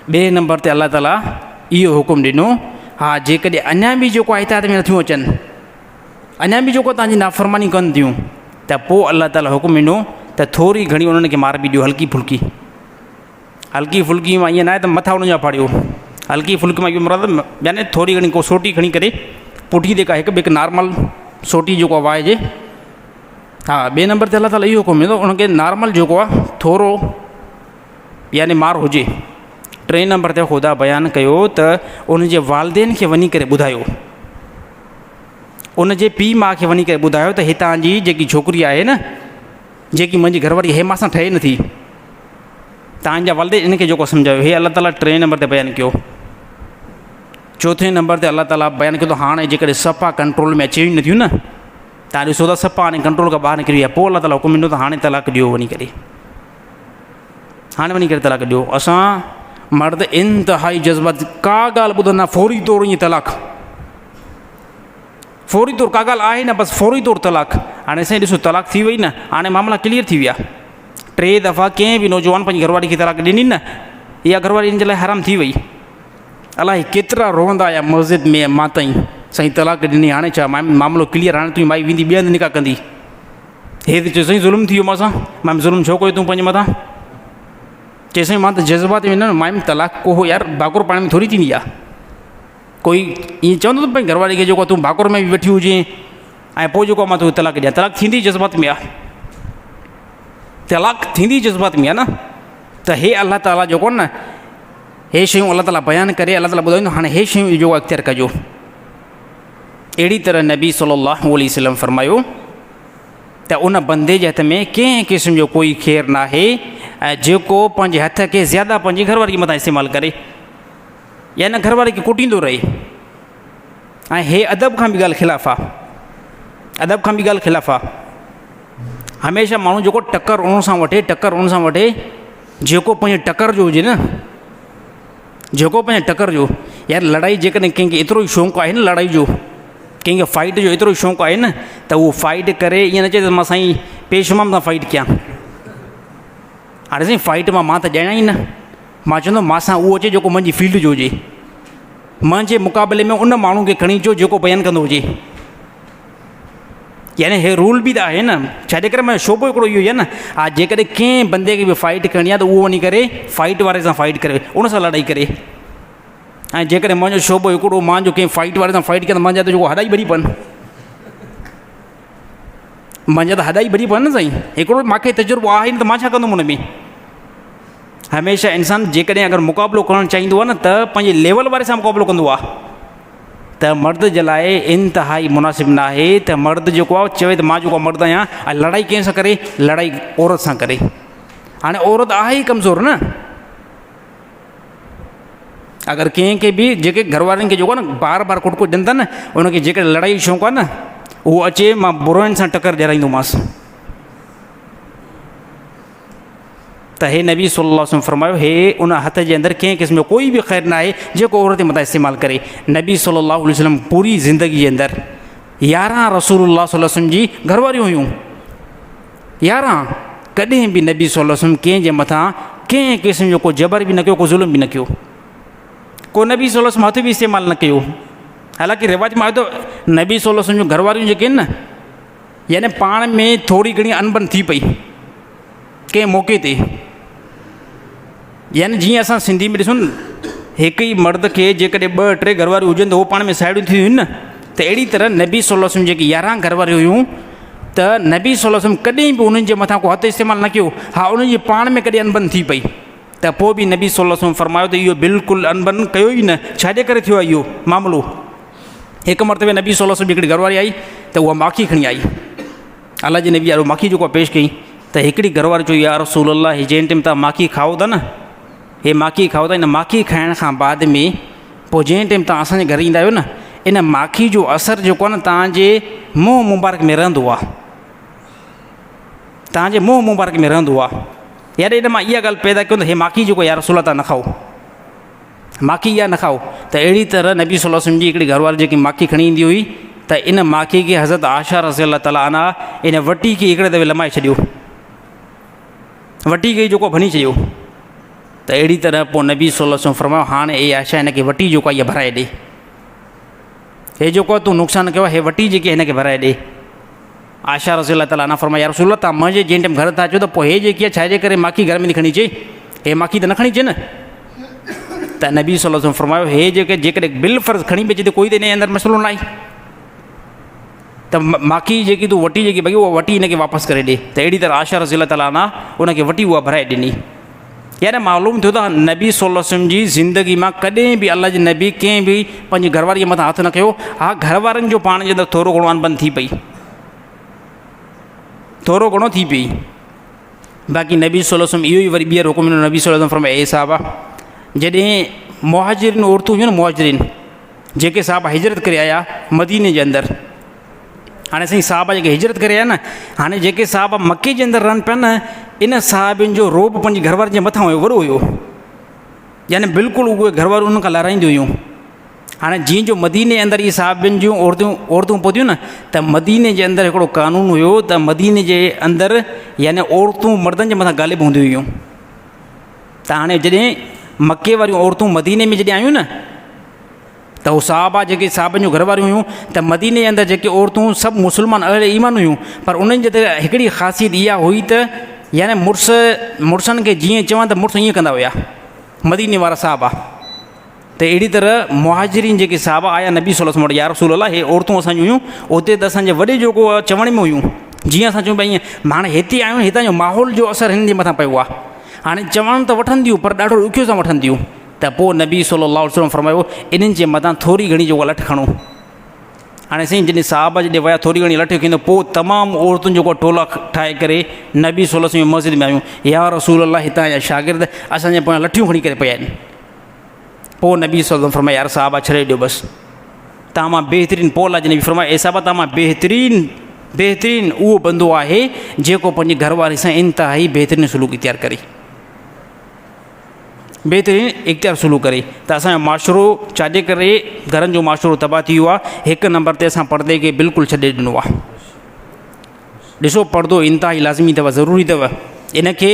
ॿिए नंबर ते अलाह ताला इहो हुकुम ॾिनो, हा जेकॾहिं अञा बि जेको हिदायत में नथियूं अचनि, अञा बि जेको तव्हांजी नाफ़रमानी कनि थियूं, त पोइ अलाह ताला हुकुम ॾिनो त थोरी घणी उन्हनि खे मार बि ॾियो, हल्की फुल्की। हल्की फुल्की मां ईअं न आहे त मथां उन्हनि जा फाड़ियो, हल्की फुल्की मां इहो मुराद यानी थोरी घणी को सोटी खणी करे पुठी ते का हिकु नॉर्मल सोटी जेको आहे वाइजे। हा, ॿिए नंबर ते अलाह ताला इहो हुकुम ॾिनो उनखे नॉर्मल जेको आहे थोरो यानी मार हुजे। 3 नंबर ते ख़ुदा बयानु कयो त उनजे वालदेन खे वञी करे ॿुधायो, उनजे पीउ माउ खे वञी करे ॿुधायो त हितां जी जेकी छोकिरी आहे न, जेकी मुंहिंजी घरवारी हे मां सां ठहे नथी, तव्हांजा वालदेन इनखे जेको सम्झायो। हे अलाह ताला 3 नंबर ते बयानु कयो। 4 नंबर ते अलाह ताला बयानु कयो त हाणे जेकॾहिं सफ़ा कंट्रोल में अचे नथियूं न, तव्हां ॾिसो था सफ़ा हाणे कंट्रोल खां ॿाहिरि निकिरी आहे, पोइ अलाह ताला हुकुम ॾिनो त हाणे तलाक ॾियो, वञी करे हाणे वञी करे तलाक ॾियो। असां मर्द इंतिहाई जज़्बात, का ॻाल्हि ॿुधंदा फौरी तौरु ईअं तलाक, फौरी तौरु का ॻाल्हि आहे न, बसि फौरी तौरु तलाक। हाणे साईं ॾिसो तलाक थी वई न, हाणे मामला क्लियर थी विया। 3 दफ़ा कंहिं बि नौजवान पंहिंजी घरवारी खे तलाक ॾिनी न, इहा घरवारी इन जे लाइ हराम थी वई। अलाए केतिरा रोअंदा आया मस्जिद में, मां ताईं साईं तलाक ॾिनी, हाणे छा मामिलो क्लियर, हाणे तुंहिंजी माई वेंदी ॿिए हंधि निकाह कंदी। हे त चयो साईं ज़ुल्म थी वियो मां सां, मां ज़ुल्म छो कयो तूं पंहिंजे मथां? चए साईं मां त जज़्बात में न, मां तलाक को हो यार, भाकुर पाणी में थोरी थींदी आहे। कोई ईअं चवंदो त पंहिंजी घरवारी खे जेको तूं भाकुर में बि वेठी हुजे ऐं पोइ जेको मां तोखे तलाक ॾियां, तलाक थींदी जज़्बात में आहे, तलाक थींदी जज़्बात में आहे न। त हे अलाह ताला जेको न, हे शयूं अलाह ताला बयानु करे अलाह ताला ॿुधाईंदो हाणे हे शयूं जेको अख़्तियार कजो। अहिड़ी तरह नबी सल्लल्लाहु अलैहि वसल्लम फरमायो त उन बंदे जे हथ में कंहिं क़िस्म जो कोई ख़ैरु न आहे ऐं जेको पंहिंजे हथ खे ज़्यादा पंहिंजी घरवारी मथां इस्तेमालु करे या न घरवारी खे कुटींदो रहे। ऐं हे अदब खां बि ॻाल्हि ख़िलाफ़ु आहे, अदब खां बि ॻाल्हि ख़िलाफ़ु आहे। हमेशह माण्हू जेको टकर उन सां वठे जेको पंहिंजे टकर जो हुजे न, जेको पंहिंजे टकर जो, यार लड़ाई जेकॾहिं कंहिंखे एतिरो ई शौक़ु आहे न लड़ाई जो, कंहिंखे फाइट जो एतिरो ई शौक़ु आहे न त उहो फाइट करे ईअं न चए त मां साईं पेशमाम सां फाइट कयां। हाणे साईं फाइट मां त ॼाणा ई न, मां चवंदुमि मां उहो अचे जेको मुंहिंजी फील्ड जो हुजे, मुंहिंजे मुक़ाबले में उन माण्हू खे खणी अचो जेको बयानु कंदो हुजे। यानी हे रूल बि त आहे न, छाजे करे मां शोबो हिकिड़ो इहो ई आहे न, हा जेकॾहिं कंहिं बंदे खे बि फाइट करणी आहे त उहो वञी करे फाइट वारे सां फाइट करे, उन सां लड़ाई करे। ऐं जेकॾहिं मुंहिंजो शोबो हिकिड़ो मुंहिंजो कंहिं फाइट वारे सां फाइट कयां त मुंहिंजा त जेको हॾाई भरी पवनि, मुंहिंजा त हॾाई भरी पवनि न साईं। हिकिड़ो मूंखे तजुर्बो आहे न त मां छा कंदुमि हुन में। हमेशह इंसानु जेकॾहिं अगरि मुक़ाबिलो करणु चाहींदो आहे न त पंहिंजे लेवल वारे सां मुक़ाबिलो कंदो आहे। त मर्द जे लाइ इंतिहाई मुनासिब न आहे त मर्द जेको आहे चवे त मां जेको मर्द आहियां ऐं लड़ाई कंहिं सां करे, लड़ाई औरत सां करे। हाणे औरत आहे ई कमज़ोर न, अगरि कंहिंखे बि जेके घरवारनि खे जेको आहे न बार बार कुटकुट ॾियनि था न, उनखे जेकॾहिं लड़ाई जो शौक़ु आहे न, उहो अचे मां बुरोइनि सां टकर ॾियाराईंदोमांसि। त हे नबी सल्लल्लाहु अलैहि वसल्लम फरमायो हे उन हथ जे अंदरि कंहिं क़िस्म जो कोई बि ख़ैरु न आहे जेको औरत जे मथां इस्तेमालु करे। नबी सल्लल्लाहु अलैहि वसल्लम पूरी ज़िंदगी जे अंदरि 11 रसूलुल्लाह सल्लल्लाहु अलैहि वसल्लम जी घरवारियूं हुयूं, 11। कॾहिं बि नबी सल्लल्लाहु अलैहि वसल्लम कंहिंजे मथां कंहिं क़िस्म जो को जबर बि न कयो, को ज़ुल्म बि न कयो, को नबी सल्लल्लाहु अलैहि वसल्लम हथ बि इस्तेमालु न कयो। हालांकि रिवाज में आयो त नबी सल्लल्लाहु अलैहि वसल्लम जूं घरवारियूं जेके आहिनि न, यानी पाण में थोरी घणी अनबन थी पई कंहिं मौक़े ते, यानी जीअं असां सिंधी में ॾिसूं न, हिकु ई मर्द खे जेकॾहिं 2-3 घरवारियूं हुजनि त उहो पाण में साहेड़ियूं थी वियूं न, त अहिड़ी तरह नबी सल्लल्लाहु अलैहि वसल्लम जेकी 11 घरवारियूं हुयूं त नबी सल्लल्लाहु अलैहि वसल्लम कॾहिं बि उन्हनि जे मथां को हथु इस्तेमालु न कयो। हा उन्हनि जी पाण में कॾहिं अनबन थी पई त पोइ बि नबी सल्लल्लाहु अलैहि वसल्लम फरमायो त इहो बिल्कुलु अनबन कयो ई न। छाजे करे थियो आहे इहो मामिलो? हिकु मरतबे नबी सल्लल्लाहु अलैहि वसल्लम हिकिड़ी घरवारी आई त उहा माखी खणी आई, अलाह जे नबी वारो माखी जेको पेश कई त हिकिड़ी घरवारी चयो या रसूल अल्लाह, हे जंहिं टाइम तव्हां माखी खाओ था न, हे माखी खाओ था, इन माखी खाइण खां बाद में पोइ जंहिं टाइम तव्हां असांजे घर ईंदा आहियो न, इन माखी जो असरु जेको आहे न तव्हांजे मुंहुं मुबारक में रहंदो आहे, तव्हांजे मुंहुं मुबारक में रहंदो आहे। यार इन मां इहा ॻाल्हि पैदा कयो त हे माखी जेको यार रसूल तव्हां न खाओ, माखी इहा न खाओ। त अहिड़ी तरह नबी सल्लल्लाहु अलैहि वसल्लम जी हिकिड़ी घरवारी जेकी माखी खणी ईंदी हुई त इन माखी खे हज़रत आयशा रज़ी अल्लाह ताला अन्हा इन वटी खे हिकिड़े दफ़े लमाए छॾियो, वटी खे जेको भनी चयो। त अहिड़ी तरह पोइ नबी सल्लल्लाहु अलैहि वसल्लम फरमायो हाणे ए आयशा हिनखे वटी जेको आहे इहा भराए ॾे, हे जेको तूं नुक़सानु कयो आहे हे वटी जेकी आहे हिनखे भराए ॾे। आयशा रज़ी अल्लाह ताला अन्हा फरमाया या रसूल अल्लाह, तव्हां मुंहिंजे जंहिं टाइम घर था अचो त पोइ हे जेकी आहे छाजे करे माखी घर में न खणी अचे, हे माखी त न खणी अचे न। त नबी सल्लल्लाहु अलैहि वसल्लम फरमायो हे जेकॾहिं बिल फ़र्ज़ खणी बि अचे त कोई त हिन अंदरि मसइलो न आहे, त माखी जेकी तूं वटी जेकी भई उहा वटी हिनखे वापसि करे ॾे। त अहिड़ी तरह आयशा रज़ी अल्लाह ताला अन्हा उनखे वटी उहा भराए ॾिनी। यानी मालूम थियो त नबी सल्लल्लाहु अलैहि वसल्लम जी ज़िंदगी मां कॾहिं बि अलाह जे नबी कंहिं बि पंहिंजी घरवारीअ मथां हथु न कयो। हा घरवारनि जो पाण जे अंदरि थोरो घणो अनबन थी पई, थोरो घणो थी पई, बाक़ी नबी सल्लल्लाहु अलैहि वसल्लम इहो ई वरी ॿीहर हुकुम ॾिनो। नबी सल्लल्लाहु अलैहि वसल्लम फरमाया ए साहबा, जॾहिं मुहाजिरिन औरतूं हुयूं न, मुहाजिरिन जेके साहबा हिजरत करे आया मदीने जे अंदरि, हाणे साईं साहबा जेके हिजरत करे आया न, हाणे जेके साहबा मके जे अंदरि रहनि पिया न, इन साहिबनि जो रोब पंहिंजी घरवारी जे मथां हुयो, वॾो हुयो, यानी बिल्कुलु उहे घरवारियूं उन्हनि खां लाराईंदियूं हुयूं। हाणे जीअं जो मदीने जे अंदरि इहे साहिबनि जूं औरतूं पहुतियूं न, त मदीने जे अंदरि हिकिड़ो कानून हुयो त मदीने जे अंदरि यानी औरतूं मर्दनि जे मथां ग़ालिब हूंदियूं हुयूं। त हाणे जॾहिं मके वारियूं औरतूं मदीने में जॾहिं आयूं न, त उहे साहबा जेके साहिबनि जूं घरवारियूं हुयूं, त मदीने जे अंदरि जेके औरतूं सभु मुस्लमान अहले ईमान हुयूं, पर उन्हनि जे त हिकिड़ी ख़ासियत इहा हुई त यानी मुड़ुसनि खे जीअं चवनि त मुड़ुस ईअं कंदा हुया मदीने वारा साहबा। त अहिड़ी तरह मुहाजिरीन जेके साहबा आया नबी सल्लल्लाहु अलैहि वसल्लम या रसूल अल्लाह, हे औरतूं असांजूं हुयूं, उते त असांजे वॾे जेको चवण में हुयूं, जीअं असां चऊं भई ईअं हाणे हिते आहियूं, हितां जो माहौल जो असरु हिननि जे मथां पियो आहे। हाणे चवण त वठंदियूं पर ॾाढो ॾुखियो सां वठंदियूं। त पोइ नबी सल्लल्लाहु अलैहि वसल्लम फरमायो इन्हनि जे मथां थोरी घणी जेको लठ खणो, हाणे साईं जॾहिं साहब जॾहिं विया थोरी घणी लठ कईं त पोइ तमामु औरतुनि जो टोला ठाहे करे नबी सल्लल्लाहु अलैहि वसल्लम मस्जिद में आयूं, या रसूल अल्लाह हितां जा शागिर्द असांजे पोयां लठियूं खणी करे पिया आहिनि। पोइ नबी सल्लल्लाहु अलैहि वसल्लम फरमाया यार साहब छॾे ॾियो बसि, तव्हां मां बहितरीनु पोइ अलाह जे नबी फरमाया ए साहब तव्हां मां बहितरीनु उहो बंदो आहे जेको पंहिंजी घरवारी सां इंतिहाई बहितरीनु सलूक इख़्तियार करे, बहितरीनु इख़्तियार सलूक करे। त असांजो माशरो छाजे करे घरनि जो माशरो तबाह थी वियो आहे, हिकु नंबर ते असां पर्दे खे बिल्कुलु छॾे ॾिनो आहे। ॾिसो पर्दो इंतिहाई लाज़मी अथव, ज़रूरी अथव, इनखे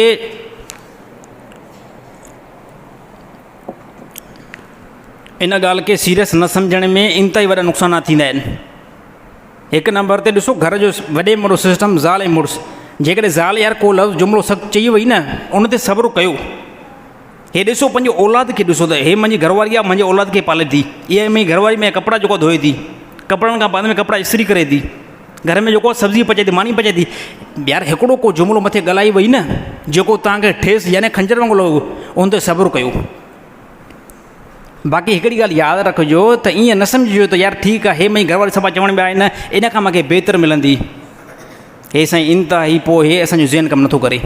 इन ॻाल्हि खे सीरियस न सम्झण में इंतिहाई वॾा नुक़सानात थींदा आहिनि। हिकु नंबर ते ॾिसो घर जो वॾे में वॾो सिस्टम ज़ाल ऐं मुड़ुसु, जेकॾहिं ज़ाल यार को लफ़्ज़ जुमिलो सख़्तु चई वई न उन ते सब्रु कयो। हे ॾिसो पंहिंजो औलाद खे ॾिसो त हे मुंहिंजी घरवारी आहे, मुंहिंजे औलाद खे पाले थी, इहा मुंहिंजी घरवारी में कपिड़ा जेको धोए थी, कपिड़नि खां बाद में कपिड़ा इस्त्री करे थी, घर में जेको सब्ज़ी पचे थी, मानी पचे थी, यार हिकिड़ो को जुमिलो मथे ॻाल्हाई वई न जेको तव्हांखे ठेस यानी खंजर वांगुरु लॻो, उन ते सब्रु कयो। बाक़ी हिकिड़ी ॻाल्हि यादि रखिजो त ईअं न सम्झिजो त यार ठीकु आहे हे मुंहिंजी घरवारी सफ़ा चवण में आहे न इन खां मूंखे बहितर मिलंदी, हे साईं इंतिहाई पोइ हे असांजो ज़हन कमु नथो करे।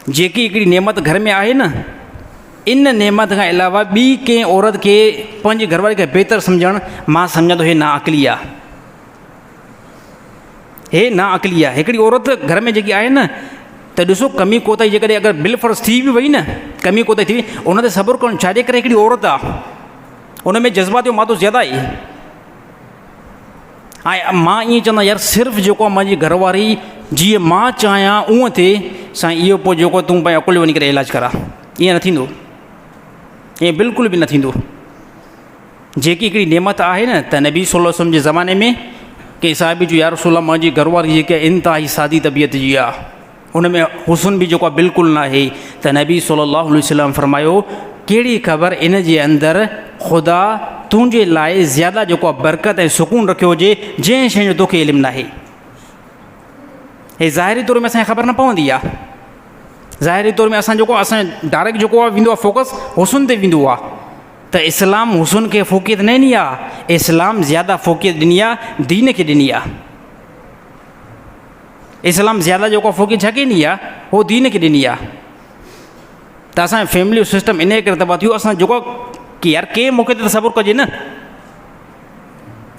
जेकी हिकिड़ी नेमत घर में आहे न, इन नेमत खां अलावा ॿी कंहिं औरत खे पंहिंजी घरवारी खे बहितर सम्झणु मां सम्झां थो हे नाअक़ली आहे, हे नाअक़ली आहे। हिकिड़ी औरत घर में जेकी आहे न त ॾिसो कमी कोताही जेकॾहिं अगरि बिलफर्ज़ थी बि वई न, कमी कोताही थी वई, उन ते सब्रु करणु, छाजे करे हिकिड़ी औरत आहे उन में जज़्बात जो मादो ज़्यादा आहे। ऐं मां ईअं चवंदो यार सिर्फ़ु जेको आहे मुंहिंजी घरवारी जीअं मां चाहियां उअं थिए, साईं इहो पोइ जेको तूं पंहिंजो अकुल वञी करे इलाजु करा, ईअं न थींदो, ईअं बिल्कुलु बि न थींदो। जेकी हिकिड़ी नेमत आहे न त नबी सल्लल्लाहु अलैहि वसल्लम जे ज़माने में कंहिं साहिबी जो या रसूल अल्लाह मुंहिंजी घरवारी जेकी आहे इंतिहाई सादी तबियत जी आहे, उन में हुस्न बि जेको आहे बिल्कुलु न आहे, त नबी सल्लल्लाहु अलैहि वसल्लम फरमायो कहिड़ी ख़बर इन जे अंदरि ख़ुदा तुंहिंजे लाइ ज़्यादा जेको आहे बरकत ऐं सुकून रखियो हुजे जंहिं शइ जो तोखे इल्मु न आहे। हे ज़ाहिरी तौर में असांखे ख़बर न पवंदी आहे, ज़ाहिरी तौर में असां जेको असां डायरेक्ट जेको आहे वेंदो आहे फोकस हुस्न ते वेंदो आहे, त इस्लाम हुस्न खे फ़ोकियत न ॾिनी आहे, इस्लाम ज़्यादा फ़ोकियत ॾिनी आहे दीन खे ॾिनी आहे। इस्लाम ज़्यादा जेको फ़ोकियत छा खे ॾिनी आहे, उहो दीन खे ॾिनी आहे। त असांजो फैमिली सिस्टम इन करे तबाह थियो, असां जेको की यार कंहिं मौक़े ते त सब्रु कजे न,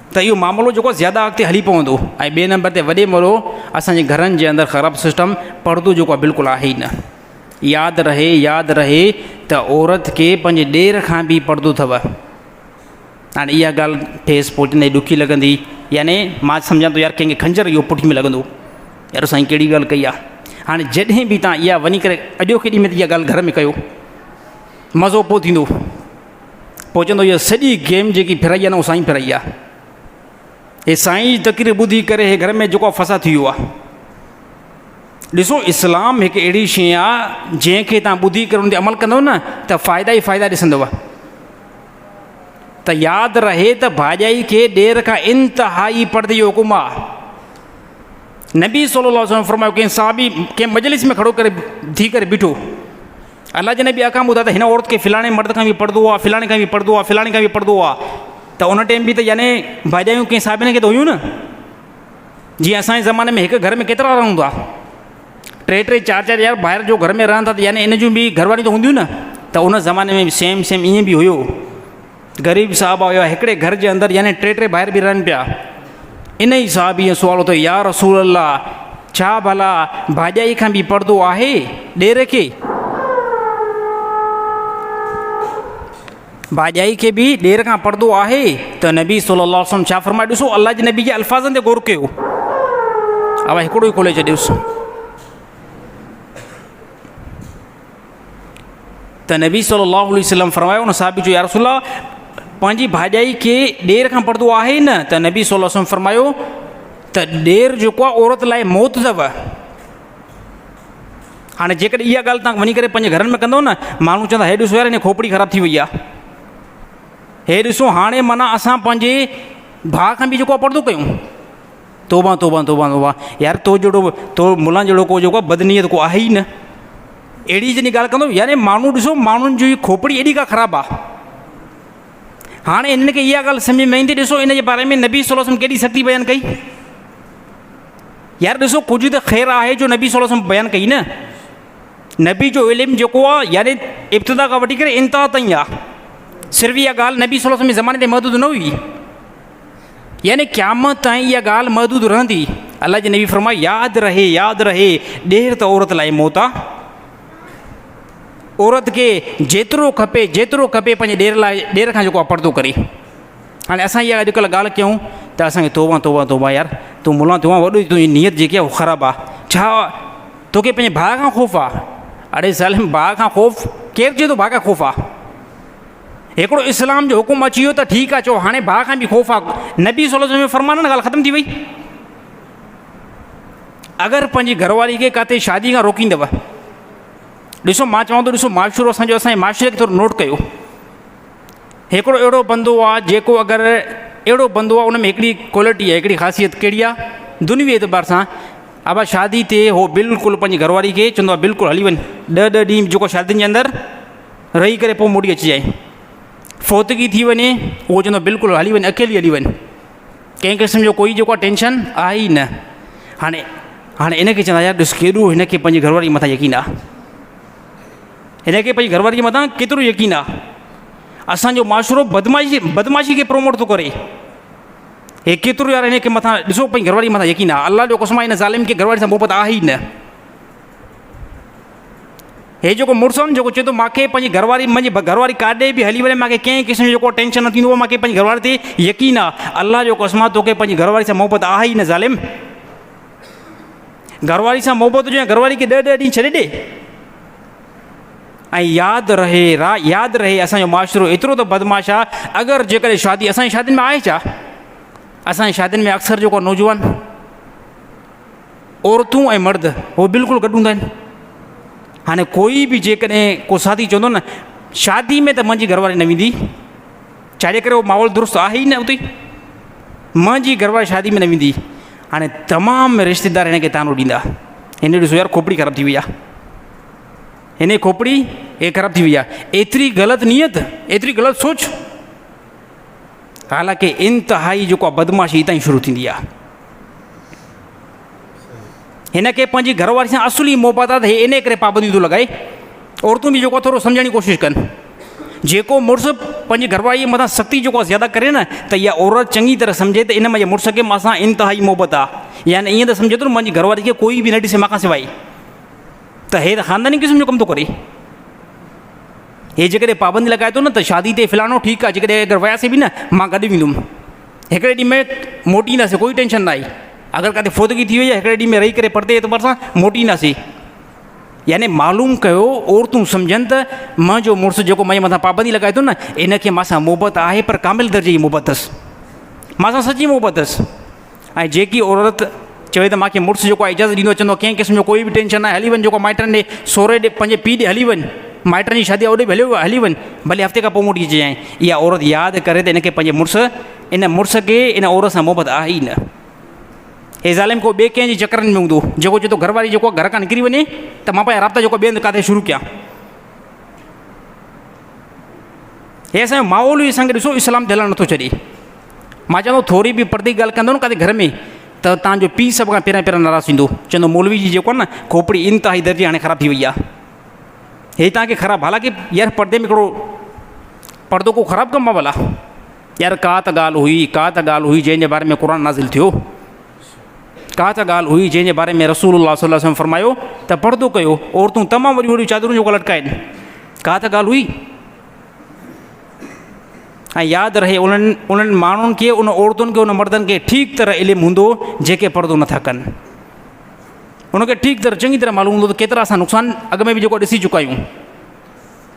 त इहो मामिलो जेको ज़्यादा अॻिते हली पवंदो। ऐं ॿिए नंबर ते वॾे में वॾो असांजे घरनि जे अंदरि ख़राबु सिस्टम पर्दो जेको आहे बिल्कुलु आहे ई न। यादि रहे त औरत खे पंहिंजे ॾेर खां बि पर्दो अथव। हाणे इहा ॻाल्हि ठेस पोटींदे ॾुखी लॻंदी, यानी मां सम्झां थो यार कंहिंखे खंजर इहो पुठी में लॻंदो, यार साईं कहिड़ी ॻाल्हि कई आहे। हाणे जॾहिं बि तव्हां इहा वञी करे अॼो केॾी में इहा ॻाल्हि घर में कयो, मज़ो पोइ थींदो, पोइ चवंदो इहा सॼी गेम जेकी फिराई आहे न उहा साईं फिराई आहे। हे साईं जी तक़रीर ॿुधी करे हे घर में जेको आहे फसाद थी वियो आहे। ॾिसो इस्लाम हिकु अहिड़ी शइ आहे जंहिंखे तव्हां ॿुधी करे उन ते अमल कंदव न त फ़ाइदा ई फ़ाइदा ॾिसंदव। त यादि रहे त भाॼाई खे ॾेर खां इंतिहाई पर्दे जो हुकुम आहे। नबी सल्लल्लाहु अलैहि वसल्लम फरमायो कंहिं साहबी कंहिं मजलिस में खड़ो करे थी करे बीठो, अलाह जे नबी अकाम ॿुधा त हिन औरत खे फ़िलाणे मर्द खां बि पर्दो आहे, फ़िलाणे खां बि पर्दो आहे, फ़िलाणे खां बि पर्दो आहे। त उन टाइम बि त यानी भाॼायूं कंहिं साहिबिन खे त हुयूं न, जीअं असांजे ज़माने में हिकु घर में केतिरा रहंदा हुआ, 3-3 4-4 यार ॿाहिरि जो घर में रहनि था, त यानी इन जूं बि घरवारियूं त हूंदियूं न। त उन ज़माने में सेम ईअं बि हुयो, ग़रीब साहब हुया हिकिड़े घर जे अंदरि यानी 3-3 ॿाहिरि बि रहनि पिया। इन ई साहब इहो सुवाल थियो या रसूल अल्लाह छा भला भाॼाई खां बि पर्दो आहे ॾेर खे, भाॼाई खे बि ॾेर खां पर्दो आहे? त नबी सल्लल्लाहु अलैहि वसल्लम छा फरमाए, ॾिसो अलाह जे नबी जे अल्फाज़नि ते गौर कयो। अब हिकिड़ो ई खोले छॾियोसि त नबी सल्लल्लाहु अलैहि वसल्लम फरमायो उन साहबी जो या रसूल अल्लाह पंहिंजी भाॼाई खे ॾेर खां पर्दो आहे न? त नबी सल्लल्लाहु अलैहि वसल्लम फरमायो त ॾेर जेको आहे औरत लाइ मौत अथव। हाणे जेकॾहिं इहा ॻाल्हि तव्हां वञी करे पंहिंजे घरनि में कंदव न, माण्हू चवंदा हे ॾिसो यार हिन खोपड़ी ख़राबु थी वई आहे, हे ॾिसो हाणे माना असां पंहिंजे भाउ खां बि जेको आहे पर्दो कयूं। तोबा तोबा तोबा तोबा यार, तो जहिड़ो तो मुला जहिड़ो को जेको आहे बदनीयत को आहे ई न। अहिड़ी जॾहिं ॻाल्हि कंदो यानी माण्हू ॾिसो माण्हुनि जी खोपड़ी एॾी का ख़राबु आहे। हाणे हिन खे इहा ॻाल्हि सम्झ में ईंदी, ॾिसो इन जे बारे में नबी सल्लल्लाहु अलैहि वसल्लम केॾी सख़्ती बयानु कई। यार ॾिसो कुझु त ख़ैरु आहे जो नबी सल्लल्लाहु अलैहि वसल्लम बयानु कई न। नबी जो इल्मु जेको आहे यानी इब्तिदा खां वठी करे इंतिहा ताईं आहे। सिर्फ़ु इहा ॻाल्हि नबी सल्लल्लाहु अलैहि वसल्लम जे ज़माने ते महदूद न हुई, यानी क़यामत ताईं इहा ॻाल्हि महदूद रहंदी। अलाह जे नबी फरमाए यादि रहे ॾेर त औरत लाइ मौत आहे। औरत खे जेतिरो खपे पंहिंजे ॾेर खां जेको आहे पर्दो करे। हाणे असां इहा अॼुकल्ह ॻाल्हि कयूं त असांखे तोबा यार तूं मुला थियो आहे, वॾो तुंहिंजी नियत जेकी आहे उहा ख़राबु आहे। छा तोखे पंहिंजे भाउ खां ख़ौफ़ आहे? अड़े साल भाउ खां ख़ौफ़ केरु चए थो भाउ खां ख़ौफ़ आहे? हिकिड़ो इस्लाम जो हुकुम अची वियो त ठीकु आहे, चओ हाणे भाउ खां बि ख़ौफ़ आहे। नबी सल्लल्लाहु अलैहि वसल्लम फरमाना न, ॻाल्हि ख़तमु थी वई। अगरि पंहिंजी घरवारी खे किथे शादी खां रोकींदव, ॾिसो मां चवां थो, ॾिसो माशरो असांजे माशरे खे थोरो नोट कयो। हिकिड़ो अहिड़ो बंदो आहे जेको अगरि अहिड़ो बंदो आहे, उन में हिकिड़ी क्वालिटी आहे, हिकिड़ी ख़ासियत कहिड़ी आहे, दुनिया एतबार सां अब शादी ते हो बिल्कुलु पंहिंजी घरवारी खे चवंदो आहे बिल्कुलु हली वञ, 10 ॾींहं जेको शादियुनि जे अंदरि रही करे पोइ मोटी अची जाए। फोतगी थी वञे उहो चवंदो बिल्कुलु हली वञ, अकेली हली वञ, कंहिं क़िस्म जो कोई जेको आहे टेंशन आहे ई न। हाणे इनखे चवंदा यार ॾिस केॾो हिनखे पंहिंजी घरवारी मथां यकीन आहे, हिनखे पंहिंजी घरवारी मथां केतिरो यकीन आहे। असांजो माशरो बदमाशी खे प्रोमोट थो करे। हे केतिरो यार हिनखे मथां ॾिसो पंहिंजी घरवारी मथां यकीन आहे। अलाह जो कसम आहे हिन ज़ालिम खे घरवारी सां मोहबत आहे ई न। हे जेको मुड़ुसु आहे जेको चए थो मूंखे पंहिंजी मुंहिंजी घरवारी काॾे बि हली वञे, मूंखे कंहिं क़िस्म जो जेको टेंशन न थींदो, मूंखे पंहिंजी घरवारी ते यकीन आहे। अलाह जो कसम आहे तोखे पंहिंजी घरवारी सां मोहबत आहे ई न ज़ालिम। घरवारी सां मोहबत हुजे, घरवारी खे 10 ॾींहं छॾे ॾे। ऐं यादि रहे असांजो माशरो एतिरो त बदमाश आहे। अगरि जेकॾहिं शादी असांजी शादियुनि में आहे छा, असांजी शादियुनि में अक्सर जेको नौजवान औरतूं ऐं मर्द उहो बिल्कुलु गॾु हूंदा आहिनि। हाणे कोई बि जेकॾहिं को साथी चवंदो न शादी में त मुंहिंजी घरवारी न वेंदी, छाजे करे उहो माहौल दुरुस्त आहे ई न उते, मुंहिंजी घरवारी शादी में न वेंदी। हाणे तमामु रिश्तेदार हिनखे तानो ॾींदा, हिन ॾिसो यार खोपड़ी ख़राबु थी वई आहे, हिन खोपड़ी हे ख़राबु थी वई आहे, एतिरी ग़लति नियत, एतिरी ग़लति सोच। हालांकि इंतिहाई जेको आहे बदमाशी हितां ई शुरू थींदी आहे। हिनखे पंहिंजी घरवारी सां असुली मोहबत आहे त हे इन करे पाबंदियूं थो लॻाए। औरतूं बि जेको आहे थोरो सम्झण जी कोशिशि कनि। जेको मुड़ुसु पंहिंजी घरवारीअ मथां सख़्ती जेको आहे ज़्यादा करे न, त इहा औरत चङी तरह सम्झे त इन मुंहिंजे मुड़ुस खे मां सां इंतिहाई मोहबत आहे, यानी ईअं त सम्झे थो मुंहिंजी घरवारी खे कोई बि न ॾिसे मां खां सवाइ, त हे त ख़ानदानी क़िस्म जो कमु थो करे। हे जेकॾहिं पाबंदी लॻाए थो न त शादी ते फलाणो ठीकु आहे, जेकॾहिं अगरि वियासीं बि न मां गॾु वेंदुमि, हिकिड़े ॾींहं में मोटींदासीं, कोई टेंशन न आहे। अगरि किथे फोतगी थी वई आहे हिकिड़े ॾींहं में रही करे पर्दे एतबार सां मोटींदासीं। यानी मालूम कयो औरतूं सम्झनि त मुंहिंजो मुड़ुसु जेको मुंहिंजे मथां पाबंदी लॻाए थो न, इनखे मां सां मोहबत आहे, पर कामिल दर्जे जी मोहबत अथसि, मां सां सची मोहबत अथसि। ऐं जेकी औरत चवे त मूंखे मुड़ुसु जेको आहे इजाज़त ॾींदो, चवंदो कंहिं क़िस्म जो कोई बि टेंशन न आहे, हली वञ, जेको माइटनि ॾे सोरे ॾे पंहिंजे पीउ ॾे हली वञ, माइटनि जी शादी आहे ओॾे बि हली वञ, भले हफ़्ते खां पोइ मोटी अची जाए। इहा औरत यादि करे त इनखे पंहिंजे मुड़ुस खे इन औरत सां मोहबत आहे ई न। हे ज़ालिम को ॿिए कंहिंजे चकरनि में हूंदो, जेको चए थो घरवारी जेको घर खां निकिरी वञे त मां पंहिंजा राब्ता जेको ॿिए हंधि किथे शुरू कयां। हे असांजो माहौल ई असांखे ॾिसो इस्लाम ते हलणु नथो छॾे। मां चवंदो थोरी बि पर्दे ॻाल्हि कंदो न किथे घर में, त तव्हांजो पीउ सभ खां पहिरियां नाराज़ थींदो, चवंदो मौलवी जी जेको आहे न खोपड़ी इंतिहाई दर्जे हाणे ख़राबु थी वई आहे, हे तव्हांखे ख़राबु। हालांकि यार पर्दे में हिकिड़ो पर्दो को ख़राबु कमु आहे भला, यार का त ॻाल्हि हुई जंहिंजे बारे में क़ुर नाज़िल थियो, का त ॻाल्हि हुई जंहिंजे बारे में रसूलुल्लाह सल्लल्लाहु अलैहि वसल्लम फरमायो त पर्दो कयो, औरतूं तमामु वॾियूं वॾियूं चादरूं जेको लटकाइनि, का त ॻाल्हि हुई। ऐं यादि रहे उन्हनि माण्हुनि खे, उन औरतुनि खे, उन मर्दनि खे ठीकु तरह इल्मु हूंदो जेके पर्दो नथा कनि, उनखे ठीकु तरह चङी तरह मालूम हूंदो त केतिरा असां नुक़सान अॻु में बि जेको ॾिसी चुका आहियूं,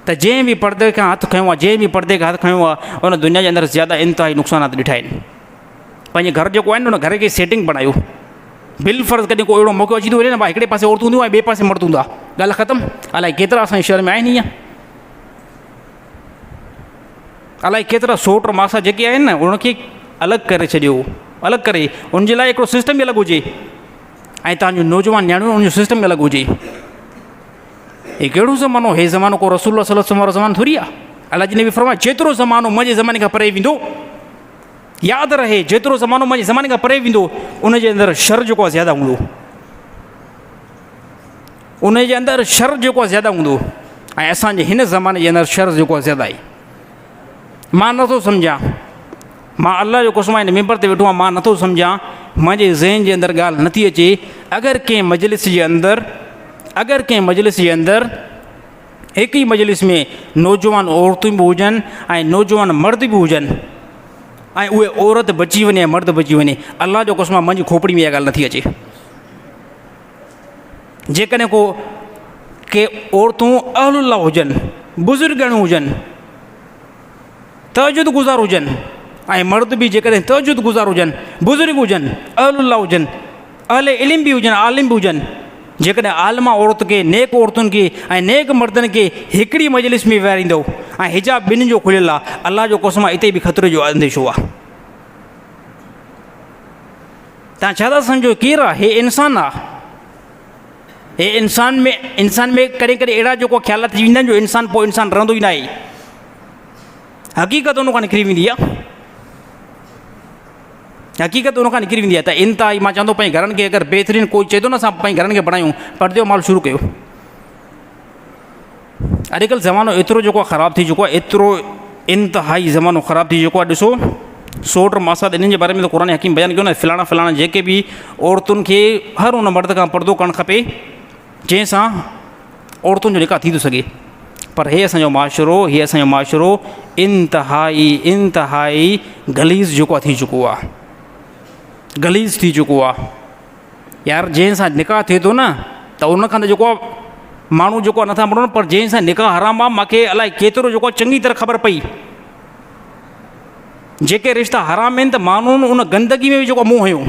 त जंहिं बि पर्दे खां हथु खयों आहे, जंहिं बि पर्दे खां हथु खयों आहे, उन दुनिया जे अंदरि ज़्यादा इंतिहाई नुक़सानात ॾिठा आहिनि। पंहिंजे घर जेको आहे न उन घर खे सेटिंग बणायो, बिल फ़र्ज़ कॾहिं को अहिड़ो मौक़ो अची थो वञे न, भाई हिकिड़े पासे औरतूं हूंदियूं ऐं ॿिए पासे मर्द हूंदा, ॻाल्हि ख़तमु। अलाए केतिरा असांजे शहर में आहिनि ईअं, अलाए केतिरा सोट मासा जेके आहिनि न उनखे अलॻि करे छॾियो, अलॻि करे उनजे लाइ हिकिड़ो सिस्टम बि अलॻि हुजे, ऐं तव्हांजो नौजवान न्याणियूं उनजो सिस्टम बि अलॻि हुजे। हे कहिड़ो ज़मानो, हे ज़मानो को रसूलुल्लाह सल्लल्लाहु अलैहि वसल्लम वारो ज़मानो थोरी आहे। अलाह जी ने बि फरमायो जेतिरो ज़मानो मुंहिंजे ज़माने खां परे वेंदो, यादि रहे जेतिरो ज़मानो मुंहिंजे ज़माने खां परे वेंदो उनजे अंदरि शर जेको आहे ज़्यादा हूंदो, उनजे अंदरि शर जेको आहे ज़्यादा हूंदो। ऐं असांजे हिन ज़माने जे अंदरि शर जेको आहे ज़्यादा आहे। मां नथो सम्झां, मां अलाह जो कसम हिन मेंबर ते वेठो आहियां, मां नथो सम्झां, मुंहिंजे ज़हन जे अंदरि ॻाल्हि नथी अचे अगरि कंहिं मजलिस जे अंदरि हिकु ई मजलिस में नौजवान औरतूं बि हुजनि ऐं नौजवान मर्द बि हुजनि ऐं उहे औरत बची वञे ऐं मर्द बची वञे, अलाह जो कसम मुंहिंजी खोपड़ी में इहा ॻाल्हि नथी अचे। जेकॾहिं के औरतूं अहलुल्लाह हुजनि, बुज़ुर्गणियूं हुजनि, तहजुद गुज़ार हुजनि ऐं मर्द बि जेकॾहिं तहजुद गुज़ार हुजनि, बुज़ुर्ग हुजनि, अहलुल्लाह हुजनि, अहले इल्म बि हुजनि, आलिम बि हुजनि, जेकॾहिं आलिमा औरत खे, नेक औरतुनि खे ऐं नेक मर्दनि खे हिकिड़ी मजलिस में विहारींदो ऐं हिजाब ॿिन्हिनि जो खुलियल आहे, अलाह जो कसम हिते बि ख़तरे जो अंदेशो आहे। तव्हां छा था सम्झो केरु आहे? हे इंसानु आहे। हे इंसान में कॾहिं कॾहिं अहिड़ा जेको ख़्याल थी वेंदा आहिनि जो इंसानु पोइ इंसानु रहंदो ई न आहे, हक़ीक़त उन खां निकिरी वेंदी आहे, हक़ीक़त उन खां निकिरी वेंदी आहे। त इंतिहा मां चवंदो पंहिंजे घरनि खे अगरि बहितरीनु कोई चए थो न असां पंहिंजे घरनि खे बणायूं, पर्दे जो माल शुरू कयो। अॼुकल्ह ज़मानो एतिरो जेको आहे ख़राबु थी चुको आहे, एतिरो इंतिहाई ज़मानो ख़राबु थी चुको आहे। ॾिसो सोट मासाद इन्हनि जे बारे में त क़ुरान हकीम बयानु कयो न, फलाणा जेके बि औरतुनि खे हर उन मर्द खां पर्दो करणु खपे जंहिंसां औरतुनि जो निकाह थी थो सघे। पर हे असांजो माशरो इंतिहाई गलीज़ जेको आहे थी चुको आहे, गलीज़ थी चुको आहे। यार जंहिंसां निकाह थिए थो न त उनखां त जेको आहे माण्हू जेको आहे नथा मरनि, पर जंहिंसां निकाह हराम आहे मूंखे अलाए केतिरो जेको आहे चङी तरह ख़बर पई। जेके रिश्ता हराम आहिनि त माण्हुनि उन गंदगी में बि जेको मुंहुं हुयो,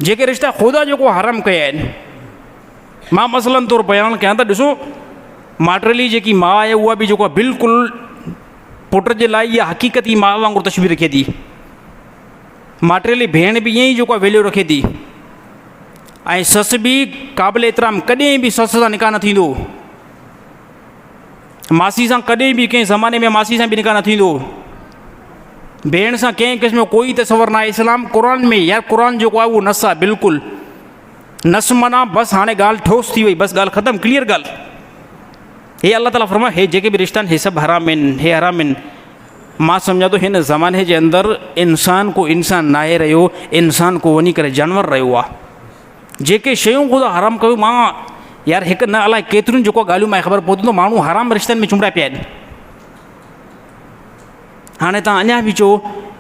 जेके रिश्ता ख़ुदा जेको हराम कया आहिनि। मां मसलन तौरु बयानु कयां त ॾिसो माटेली जेकी माउ आहे उहा बि जेको आहे बिल्कुलु पुट जे लाइ इहा हक़ीक़ती माउ वांगुरु तशबीह रखे थी। माटेली भेण बि ईअं ई जेको आहे वैल्यू रखे थी ऐं ससु बि क़ाबिल एतिराम, कॾहिं बि सस सां निकाह न थींदो, मासी सां कॾहिं बि कंहिं ज़माने में मासी सां बि निकाह न थींदो, भेण सां कंहिं क़िस्म जो कोई तसवर न आहे। इस्लाम क़ुरान में यार क़ुरान जेको आहे उहो नस आहे, बिल्कुलु नस माना बसि हाणे ॻाल्हि ठोस थी वई, बसि ॻाल्हि ख़तमु, क्लियर ॻाल्हि। हे अल्लाह ताला फरमाए हे जेके बि रिश्ता आहिनि हे सभु हराम आहिनि, हे हराम आहिनि। मां सम्झां थो हिन ज़माने जे अंदरि इंसान को इंसान न आहे रहियो, इंसान को वञी करे जानवर रहियो आहे। जेके शयूं ख़ुदा हराम कयो, मां यार हिकु न अलाए केतिरियूं जेको ॻाल्हियूं मां ख़बर पहुती त माण्हू हराम रिश्तनि में चुंबड़ा पिया आहिनि। हाणे तव्हां अञा बि चओ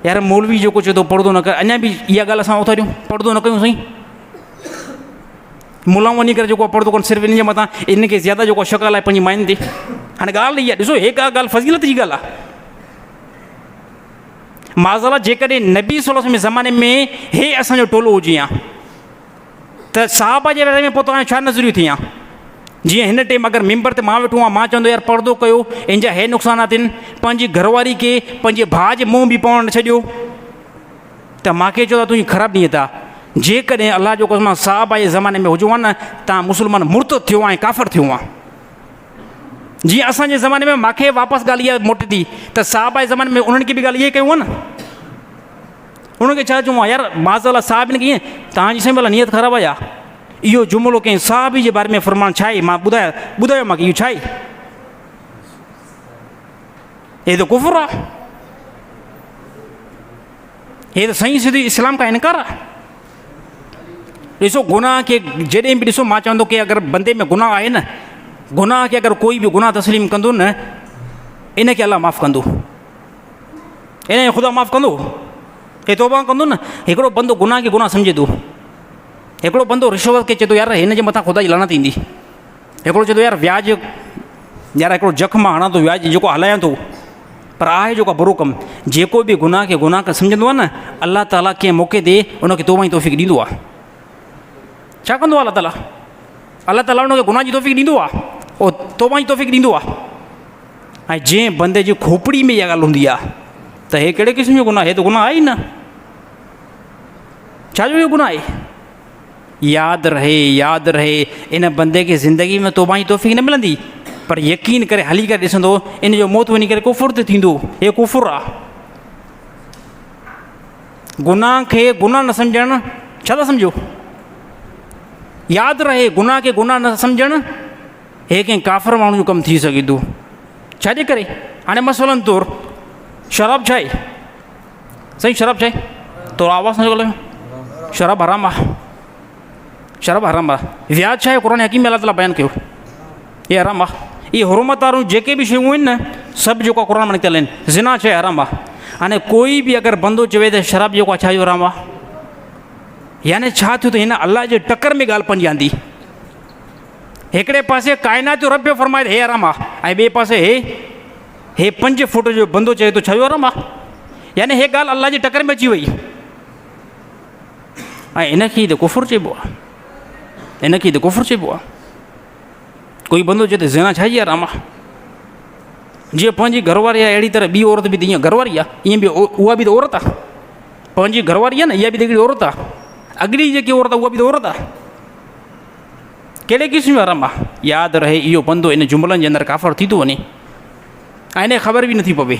यार मौलवी जेको चए थो पर्दो न कर, अञा बि इहा ॻाल्हि असां उथारियूं पर्दो न कयूं साईं। मुलाऊं वञी करे जेको आहे पर्दो कनि, सिर्फ़ु इन जे मथां इनखे ज़्यादा जेको आहे शकल आहे पंहिंजी माइनि ते। हाणे ॻाल्हि इहा ॾिसो, हे का ॻाल्हि फज़ीलत जी ॻाल्हि आहे। माज़अल्लाह जेकॾहिं नबी सल्लल्लाहु अलैहि वसल्लम ज़माने में हे असांजो टोलो हुजे हा त सहाबा जे बारे में पोइ तव्हां छा नज़रियो थी हा। जीअं हिन टाइम अगरि मेंबर ते मां वेठो आहियां, मां चवंदो यार पर्दो कयो, इन जा हे नुक़सानात आहिनि, पंहिंजी घरवारी खे पंहिंजे भाउ जे मुंहुं बि पवणु न छॾियो, त मूंखे चओ तुंहिंजी ख़राबु नीयत आहे। जेकॾहिं अलाह जो कसम सहाबा जे ज़माने में हुजो आहे न, तव्हां मुस्लमान मुर्तद थियो आहे ऐं काफ़िर थियो आहे। जीअं असांजे ज़माने में मूंखे वापसि ॻाल्हि इहा मोटी थी त सहाबा जे ज़माने में उन्हनि खे बि ॻाल्हि इहा कयूं आहे न, उनखे छा चऊं आहे यार माज़अल्लाह साहिबनि खे ईअं तव्हांजी साईं भला नियत ख़राबु आहे या इहो जुमिलो कंहिं साहिबी जे बारे में फ़रमानु छा आहे? मां ॿुधायो मूंखे इहो छा आहे? हे त कुफ़ुर आहे, हे त सही सिधी इस्लाम खां इनकार आहे। ॾिसो गुनाह खे जॾहिं बि ॾिसो, मां चवंदो की अगरि बंदे में गुनाह आहे न, गुनाह खे अगरि कोई बि गुनाह तस्लीम कंदो न, इनखे अलाह माफ़ु कंदो, इन ख़ुदा माफ़ु कंदो, हे तौबा कंदो न। हिकिड़ो बंदो गुनाह खे गुनाह सम्झे थो, हिकिड़ो बंदो रिश्वत खे चए थो यार हिन जे मथां ख़ुदा जी लानत ईंदी, हिकिड़ो चए थो यार व्याज, यार हिकिड़ो जख़्म हणां थो, व्याज जेको हलायां थो, पर आहे जेको बुरो कमु। जेको बि गुनाह खे सम्झंदो आहे न, अलाह ताला कंहिं मौक़े ते उनखे तौबा जी तौफ़ीक़ ॾींदो आहे। छा कंदो आहे अलाह ताला उनखे गुनाह जी तौफ़ीक़ ॾींदो आहे, उहो तौबा जी तौफ़ीक़ ॾींदो आहे। ऐं जंहिं बंदे जी खोपड़ी में इहा ॻाल्हि हूंदी आहे त हे कहिड़े क़िस्म जो गुनाह, हे त गुनाह आहे ई न, छाजो इहो गुनाह आहे? यादि रहे इन बंदे खे ज़िंदगी में तौबा जी तौफ़ीक़ न मिलंदी पर यकीन करे हली करे ॾिसंदो इन जो मौत वञी करे कुफुर ते थींदो। हे कुफुर आहे। गुनाह खे गुनाह न सम्झणु छा था सम्झो? यादि रहे गुनाह खे गुनाह न सम्झणु हे कंहिं काफ़िर माण्हू जो कमु थी सघे थो। छाजे करे? हाणे मसलन तौरु शराब छा आहे? साईं शराब छा आहे? थोरो आवाज़ न ॻाल्हायो। शराब हराम आहे। शराब हराम आहे। व्याज छा आहे? क़ुर हकीम में अलाह ताला बयानु कयो इहे हराम आहे। इहे हुरमत वारियूं जेके बि शयूं आहिनि न सभु जेको क़ुर में निकितल आहिनि। ज़िना छा आहे? हराम आहे। हाणे कोई बि अगरि बंदो चवे त शराब जेको आहे छा जो हराम आहे, यानी छा थियो त हिन अलाह जे टकर में ॻाल्हि पंहिंजी आंदी। हिकिड़े पासे काइनात जो रब पियो फरमाए हे हराम आहे, ऐं ॿिए पासे हे 5 फुट जो बंदो चए थो छा जो हराम आहे। यानी हे ॻाल्हि अलाह जे टकर में अची वई ऐं इनखे त कुफुर चइबो आहे। इनखे त कुफुर चइबो आहे। कोई बंदो चए त ज़िना छा जी हराम आहे। जीअं पंहिंजी घरवारी आहे अहिड़ी तरह ॿी औरत बि त ईअं घरवारी आहे, ईअं बि उहा बि त औरत आहे। पंहिंजी घरवारी आहे न, इहा बि त हिकिड़ी औरत आहे। अॻिली जेकी औरत आहे उहा बि त औरत आहे। कहिड़े क़िस्म जो हराम आहे? यादि रहे इहो बंदो इन जुमलनि जे अंदरि काफ़र थी थो वञे ऐं इन ख़बर बि नथी पवे।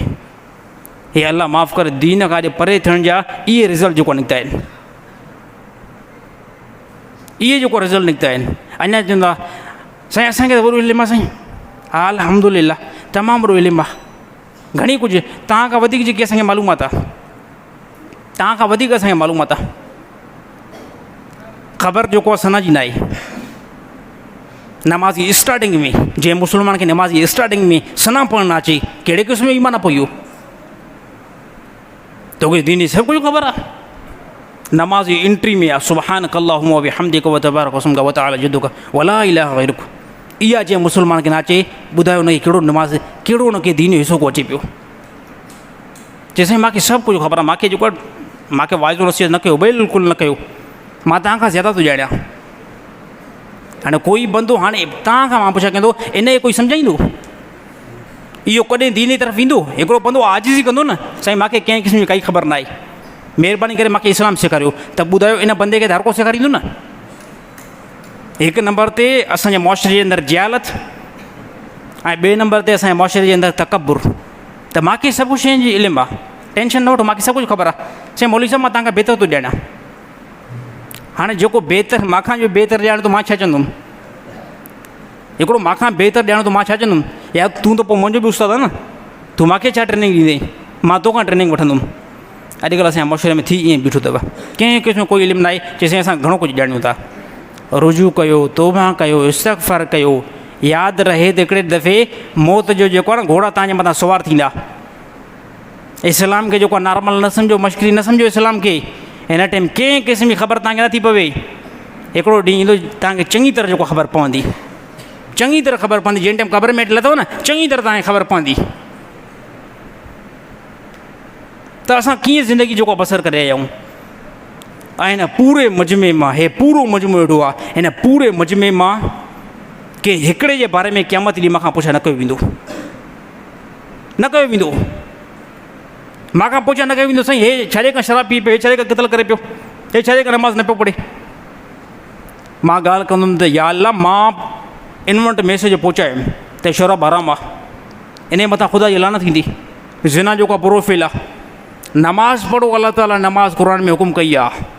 हे अलाह माफ़ु करे, दीन खां अॼु परे थियण जा इहे रिज़ल्ट जेको निकिता आहिनि, इहे जेको रिज़ल्ट निकिता आहिनि। अञा चवंदा साईं असांखे त वॾो इल्मु आहे साईं। हा अल्हम्दुलिल्लाह तमामु वॾो इल्मु आहे। घणी कुझु तव्हां खां वधीक जेकी असांखे मालूमात आहे, तव्हां खां वधीक असांखे मालूमात आहे। ख़बर जेको आहे सना जी न आहे। नमाज़ी स्टार्टिंग में जंहिं मुस्लमान खे नमाज़ी स्टार्टिंग में सना पढ़णु न अचे, कहिड़े क़िस्म जो ईमान आहे पोइ इहो? तोखे दीनी सभु कुझु ख़बर आहे। नमाज़ी एंट्री में आहे सुबहानक अल्लाहुम्मा व बिहम्दिक व तबारक अस्मुक व तआला जद्दुक व ला इलाहा गैरुक। इहा जंहिं मुस्लमान खे न अचे, ॿुधायो हुनखे कहिड़ो नमाज़, कहिड़ो हुनखे दीन जो हिसो को अचे पियो। चए साईं मूंखे सभु कुझु ख़बर आहे, मूंखे जेको मूंखे वाइज़ो नसीहत न कयो, बिल्कुलु न कयो, मां तव्हां खां ज़्यादा थो ॼाणियां। हाणे कोई बंदो हाणे तव्हां खां मां पुछा कंदो इनखे कोई सम्झाईंदो? इहो कॾहिं दीन जी तरफ़ ईंदो? हिकिड़ो बंदो आजिज़ी कंदो न, साईं मूंखे कंहिं क़िस्म जी काई ख़बर न आहे, महिरबानी करे मूंखे इस्लाम सेखारियो, त ॿुधायो इन बंदे खे हर को सेखारींदो न। हिकु नंबर ते असांजे मुआशरे जे अंदरि जहालत ऐं ॿिए नंबर ते असांजे मुआशरे जे अंदरि तकबुर। त मूंखे सभु शयुनि जी इल्मु आहे, टेंशन न वठो, मूंखे सभु कुझु ख़बर आहे। साईं मौलवी साहिबु मां तव्हांखां बहितर थो ॼाणा। हाणे जेको बहितर मूंखां जो बहितर ॼाण थो, मां छा चवंदुमि? हिकिड़ो मूंखां बहितर ॼाण थो, मां छा चवंदुमि? यार तूं त पोइ मुंहिंजो बि उस्तादु आहे न, तूं मूंखे छा ट्रेनिंग ॾींदे? मां तोखां ट्रेनिंग वठंदुमि। अॼुकल्ह असांजे मुआशरे में थी ईअं बीठो अथव, कंहिं क़िस्म कोई इल्मु न आहे। चइसि असां घणो कुझु ॼाणूं था। रुजू कयो, तौबा कयो, इस्तग़फ़ार कयो। यादि रहे त हिकिड़े दफ़े मौत जो जेको आहे न घोड़ा तव्हांजे मथां सवार थींदा। इस्लाम खे जेको आहे नॉर्मल न सम्झो, मश्किरी न सम्झो इस्लाम खे। हिन टाइम कंहिं क़िस्म जी ख़बर तव्हांखे नथी पवे। हिकिड़ो ॾींहुं ईंदो तव्हांखे चङी तरह जेको ख़बर पवंदी, चङी तरह ख़बर पवंदी। जंहिं टाइम क़बर में लथो न, चङी तरह तव्हांखे ख़बर पवंदी त असां कीअं ज़िंदगी जेको बसर करे रहिया आहियूं। ऐं हिन पूरे मजमे मां, हे पूरो मजमो वेठो आहे, हिन पूरे मजमे मां के हिकिड़े जे बारे में क़यामत ॾींहुं मां खां पुछा न कयो वेंदो, न कयो वेंदो। मां खां पुछा न कयो वेंदो साईं हे छॾे खां शराब पी पियो, हे छॾे खां क़त्ल करे पियो, हे छॾे खां नमाज़ न पियो पढ़े। मां ॻाल्हि कंदुमि त या अल्लाह मां इनवंट मैसेज पहुचायुमि त शराब हराम आहे, इन मथां ख़ुदा जी लानत थींदी। ज़िना जेको आहे बुरो फेल आहे। नमाज़ पढ़ो, अलाह ताला नमाज़ क़ुर में हुकुम कई आहे।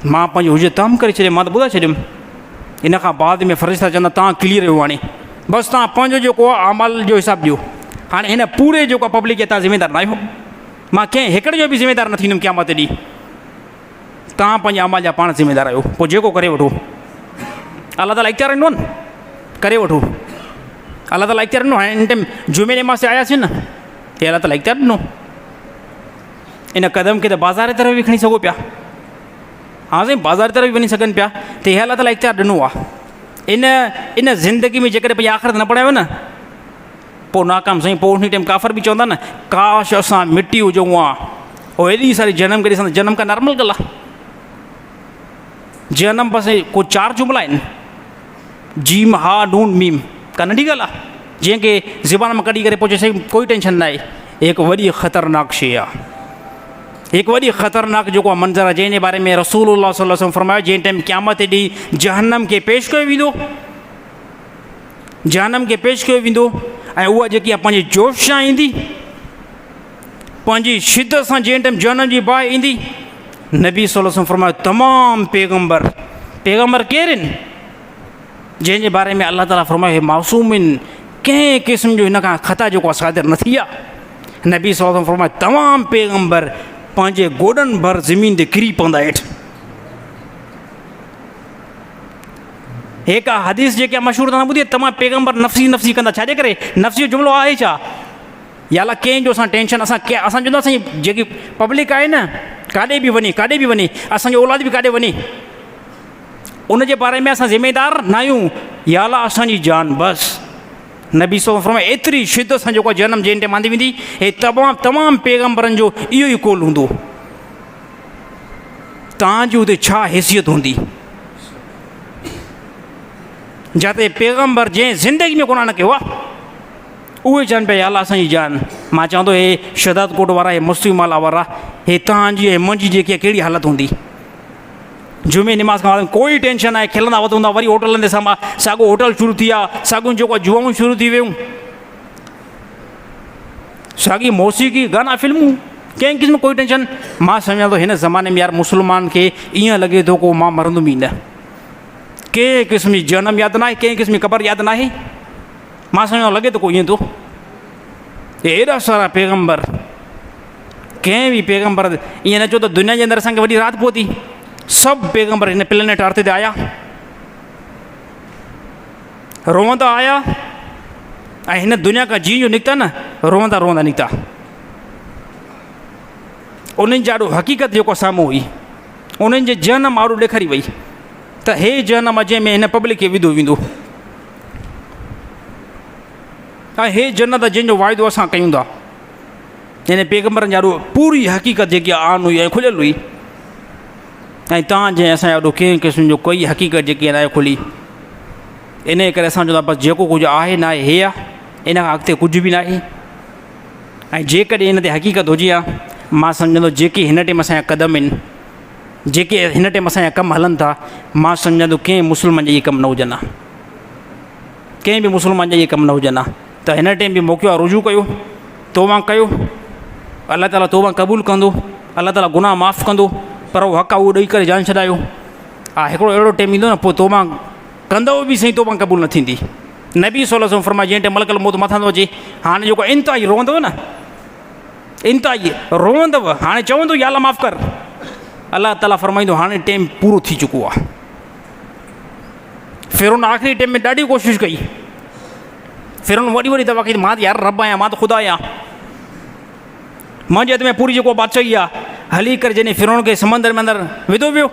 मां पंहिंजो हुजे ताम करे छॾियो, मां त ॿुधाए छॾियुमि। इन खां बाद में फ़रिश्ता चवंदा तव्हां क्लियर आहियो, हाणे बसि तव्हां पंहिंजो जेको आहे अमल जो हिसाबु ॾियो। हाणे हिन पूरे जेको आहे पब्लिक खे तव्हां ज़िमेदार न आहियो। मां कंहिं हिकिड़े जो बि ज़िमेदार न थींदुमि क़यामत ॾींहुं। तव्हां पंहिंजे अमल जा पाण ज़िमेदार आहियो। पोइ जेको करे वठो, अलाह ताला इख़्तियार ॾिनो न, करे वठो। अलाह ताला इख़्तियार ॾिनो। हाणे इन टाइम जुमे नमाज़ ते आयासीं न, हे अलाह ताला इख़्तियार ॾिनो। इन क़दम खे त बाज़ार जी तरफ़ बि खणी सघो पिया। हा साईं बाज़ार जी तरफ़ बि वञी सघनि पिया। त हे अलाह ताला इख़्तियार ॾिनो आहे। इन ज़िंदगी में जेकॾहिं पंहिंजी आख़िरत न पढ़ायो न, पोइ नाकाम साईं। पोइ उन टाइम काफ़र बि चवंदा न काश असां मिटी हुजूं हा। उहो एॾी सारी जनम करे ॾिसंदा, जनम का नॉर्मल ॻाल्हि आहे। जनम बसि को 4 जुमला आहिनि, जीम हा नून मीम, का नंढी ॻाल्हि आहे जंहिंखे ज़बान मां कढी करे पोइ चए कोई टेंशन न आहे। हिकु वॾी ख़तरनाक शइ आहे, हिकु वॾी ख़तरनाक जेको आहे मंज़र आहे, जंहिंजे बारे में रसूलुल्लाह सल्लल्लाहु अलैहि वसल्लम फरमायो जंहिं टाइम क़यामत ॾींहुं जहन्नम खे पेश कयो वेंदो जहनम खे पेश कयो वेंदो ऐं उहा जेकी आहे पंहिंजे जोश सां ईंदी, पंहिंजी शिदत सां जंहिं टाइम जहनम जी बाहि ईंदी। नबी सल्लल्लाहु अलैहि वसल्लम फरमायो तमामु पैगंबर केरु आहिनि जंहिंजे बारे में अलाह ताला फरमायो हे मासूम आहिनि, कंहिं क़िस्म जो हिन खां ख़ता जेको आहे सादिर न थी आहे। नबी सल्लल्लाहु अलैहि वसल्लम फरमायो तमामु पैगंबर पंहिंजे गोॾनि भर ज़मीन ते किरी पवंदा हेठि। हिकु हदीस जेके मशहूरु तव्हां ॿुधी, तमामु पैगंबर नफ़्सी कंदा, छाजे करे? नफ़्सी जो जुमिलो आहे छा? या अला कंहिंजो असां टेंशन, असां चवंदासीं जेकी पब्लिक आहे न, काॾे बि वञे, असांजो औलाद बि काॾे वञे, उनजे बारे में असां ज़िमेदार न आहियूं। या अला असांजी जान बसि। नबी सल्लल्लाहु अलैहि वसल्लम एतिरी शिदत सां जेको जनम जंहिं टाइम आंदी वेंदी, हे तमामु पैगंबरनि जो इहो ई कोल हूंदो। तव्हांजी हुते छा हैसियत हूंदी जिते पैगंबर जंहिं ज़िंदगी में कोन न कयो आहे, उहे चवनि पिया अला असांजी जान। मां चवंदो हे शदात कोट वारा, हे मुस्लिम वाला वारा, हे तव्हांजी ऐं मुंहिंजी जेकी कहिड़ी हालत हूंदी। जुमे निमाज़ खां कोई टेंशन आहे, खिलंदा वधंदा, वरी होटलनि ते साॻो होटल शुरू थी आहे, साॻियूं जेको जुआऊं शुरू थी वियूं, साॻी मौसीक़ी, गाना, फिल्मूं, कंहिं क़िस्म कोई टेंशन। मां सम्झां थो हिन ज़माने में यार मुस्लमान खे ईअं लॻे थो को मां मरंदुमि ई न, कंहिं क़िस्म जी जनम यादि न आहे, कंहिं क़िस्म जी क़बर यादि न आहे। मां सम्झां लॻे थो को ईअं थो। एॾा सारा पैगंबर, कंहिं बि पैगंबर ईअं न चओ त दुनिया जे अंदरि असांखे वॾी राति पहुती। सभु पैगंबर हिन प्लेनेट अर्थ ते आया, रोअंदा आया, ऐं हिन दुनिया खां जीअं जो निकिता न, रोअंदा निकिता। उन्हनि जो ॾाढो हक़ीक़त जेको साम्हूं हुई, उन्हनि जे जनम आड़ो ॾेखारी वई त हे जनम जंहिंमें हिन पब्लिक खे विधो वेंदो, ऐं हे जन्नत जंहिंजो वाइदो असां कयूं था। हिन पैगंबरनि जो ॾाढो पूरी हक़ीक़त जेकी आन हुई ऐं खुलियल हुई, ऐं तव्हां जंहिं असांजो ॾाढो कंहिं क़िस्म जो कोई हक़ीक़त जेकी आहे खुली। इन करे असां चवंदा बसि जेको कुझु आहे न आहे, हे आहे, इन खां अॻिते कुझु बि न आहे। ऐं जेकॾहिं हिन ते हक़ीक़त हुजे हा, मां सम्झंदो जेके हिन टाइम असांजा क़दम आहिनि, जेके हिन टाइम असांजा कमु हलनि था, मां सम्झंदो कंहिं मुस्लमान जा इहे कमु न हुजनि हा, कंहिं बि मुस्लमान जा इहे कमु न हुजनि हा। त हिन टाइम बि मौक़ो आहे, रुजू कयो, तौबा कयो, अलाह ताला तौबा क़बूल कंदो, अलाह ताला गुनाह माफ़ु कंदो। पर उहो हक़ उहो ॾेई करे जान छॾायो। हिकिड़ो अहिड़ो टाइम ईंदो न, पोइ तौबा कंदव बि सही, तौबा क़बूल न थींदी। नबी सल्लल्लाहु अलैहि वसल्लम फरमाए जंहिं टाइम मलकुल मौत मथां थो अचे, हाणे जेको इंतिहाई रोअंदव न, इंतिहाई रोअंदव, हाणे चवंदो या अलाह माफ़ु कर, अलाह ताला फरमाईंदो हाणे टाइम पूरो थी चुको आहे। फिरौन आख़िरी टाइम में ॾाढी कोशिशि कई, फिरौन वॾी दफ़ा कई, मां त यार रब आहियां, मां त ख़ुदा आहियां, मुंहिंजे हथ में पूरी जेको बादशाही आहे। हली करे जॾहिं फिरौन खे समंदर में अंदरि विधो वियो,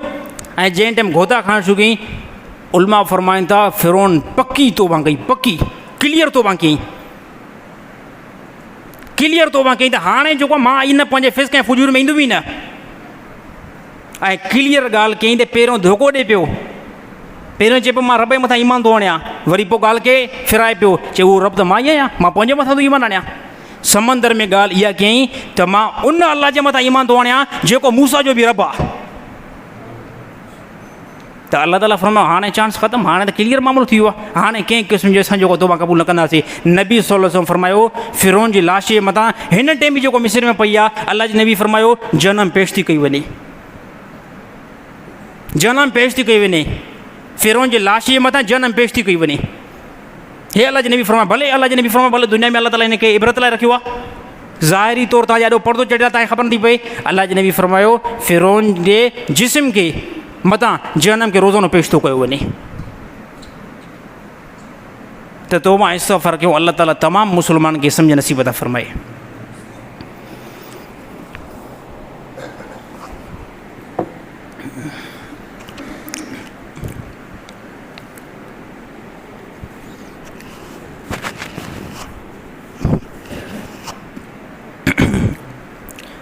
ऐं जंहिं टाइम गोता खाइणु शुरू कई, उलमा फरमाइनि था फिरौन पकी तौबा कई, पकी क्लियर तौबा कई, त हाणे जेको मां इन पंहिंजे फिस्क ऐं फुजूर में ईंदुमि ई न। ऐं क्लियर ॻाल्हि कई त पहिरियों धोखो ॾिए पियो, पहिरियों चए पियो मां रब जे मथां ईमान थो आणियां, वरी पोइ ॻाल्हि खे फिराए पियो, चए उहो रब त मां ई आहियां, मां पंहिंजे मथां थो ईमान आणियां। समंदर में ॻाल्हि इहा कयईं त मां उन अलाह जे मथां ईमान थो आणियां जेको मूसा जो बि रब आहे। त अलाह ताला फरमायो हाणे चांस ख़तमु, हाणे त क्लियर मामिलो थी वियो आहे, हाणे कंहिं क़िस्म जो असां जेको तौबा क़बूल न कंदासीं। नबी सल्लल्लाहु अलैहि वसल्लम फरमायो फिरौन जी लाश जे मथां हिन टाइम बि जेको मिस्र में पई आहे, अलाह जे नबी फरमायो जनम पेश थी कई वञे, जनम पेश थी कई वञे, फिरौन जी लाश जे मथां जनम पेश थी कई वञे। हे अलाह जे नबी फरमायो, भले अलाह जे नबी फरमायो भले दुनिया में अलाह ताला हिनखे इबरत लाइ रखियो आहे, ज़ाहिरी तौर तां ॾाढो पर्दो चढ़िया, तव्हांखे ख़बर नथी पए। अलाह जे नबी फरमायो फिरौन जे जिस्म खे मथां जनम खे रोज़ानो पेश थो कयो वञे। त तौबा इस्तग़फ़ार कयूं, अलाह ताला तमामु मुस्लमान खे सम्झ नसीब था फरमाए।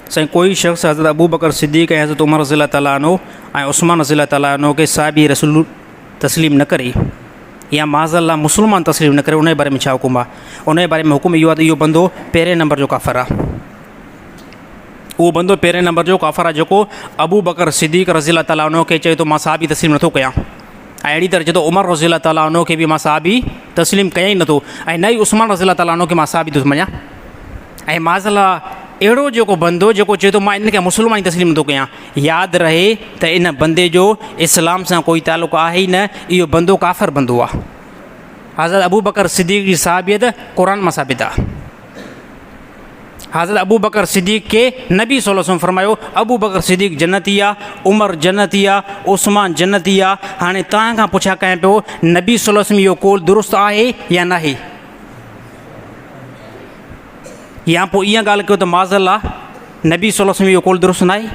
साईं कोई शख़्स हज़रत अबू बकर सिद्दीक़ ऐं हज़रत उमर रज़ियल्लाहु ताला अन्हु ऐं उस्मान रज़ियल्लाहु ताला अन्हु खे साहिबी रसूल तस्लीम न करे, या माज़अल्लाह मुस्लमान तस्लीम न करे, उन जे बारे में छा हुकुम आहे? उन जे बारे में हुकुम इहो आहे त इहो बंदो पहिरें नंबर जो काफ़िर आहे। उहो बंदो पहिरें नंबर जो काफ़िर आहे जेको अबू बकर सिद्दीक़ रज़ियल्लाहु ताला अन्हु खे चए थो मां साहिबी तस्लीम नथो कयां, ऐं अहिड़ी तरह चए थो उमर रज़ी अल्लाह ताला अन्हु खे बि मां साहबी तस्लीम कयां ई नथो, ऐं न ई उस्मान रज़ी अल्लाह ताला अन्हु खे मां साहबी थो मञा। ऐं माज़अल्लाह अहिड़ो जेको बंदो जेको चए थो मां इन खे मुस्लमान ई तस्लीम नथो कयां, यादि रहे त इन बंदे जो इस्लाम सां कोई तालुक़ु आहे ई न, इहो बंदो काफ़िर बंदो आहे। हज़रत अबू बकर सिद्दीक़ जी साहबियत क़ुरान मां साबित आहे। हज़रत अबू बकर सिद्दीक़ के नबी सल्लल्लाहु अलैहि वसल्लम फरमायो अबू बकर सिद्दीक़ जन्नती आहे, उमर जन्नती आहे, उस्मान जन्नती आहे। हाणे तव्हां खां पुछा कयां पियो नबी सल्लल्लाहु अलैहि वसल्लम इहो कौल दुरुस्त आहे या न आहे, या पोइ ईअं ॻाल्हि कयो त माज़अल्लाह नबी सल्लल्लाहु अलैहि वसल्लम इहो कौल दुरुस्त न आहे,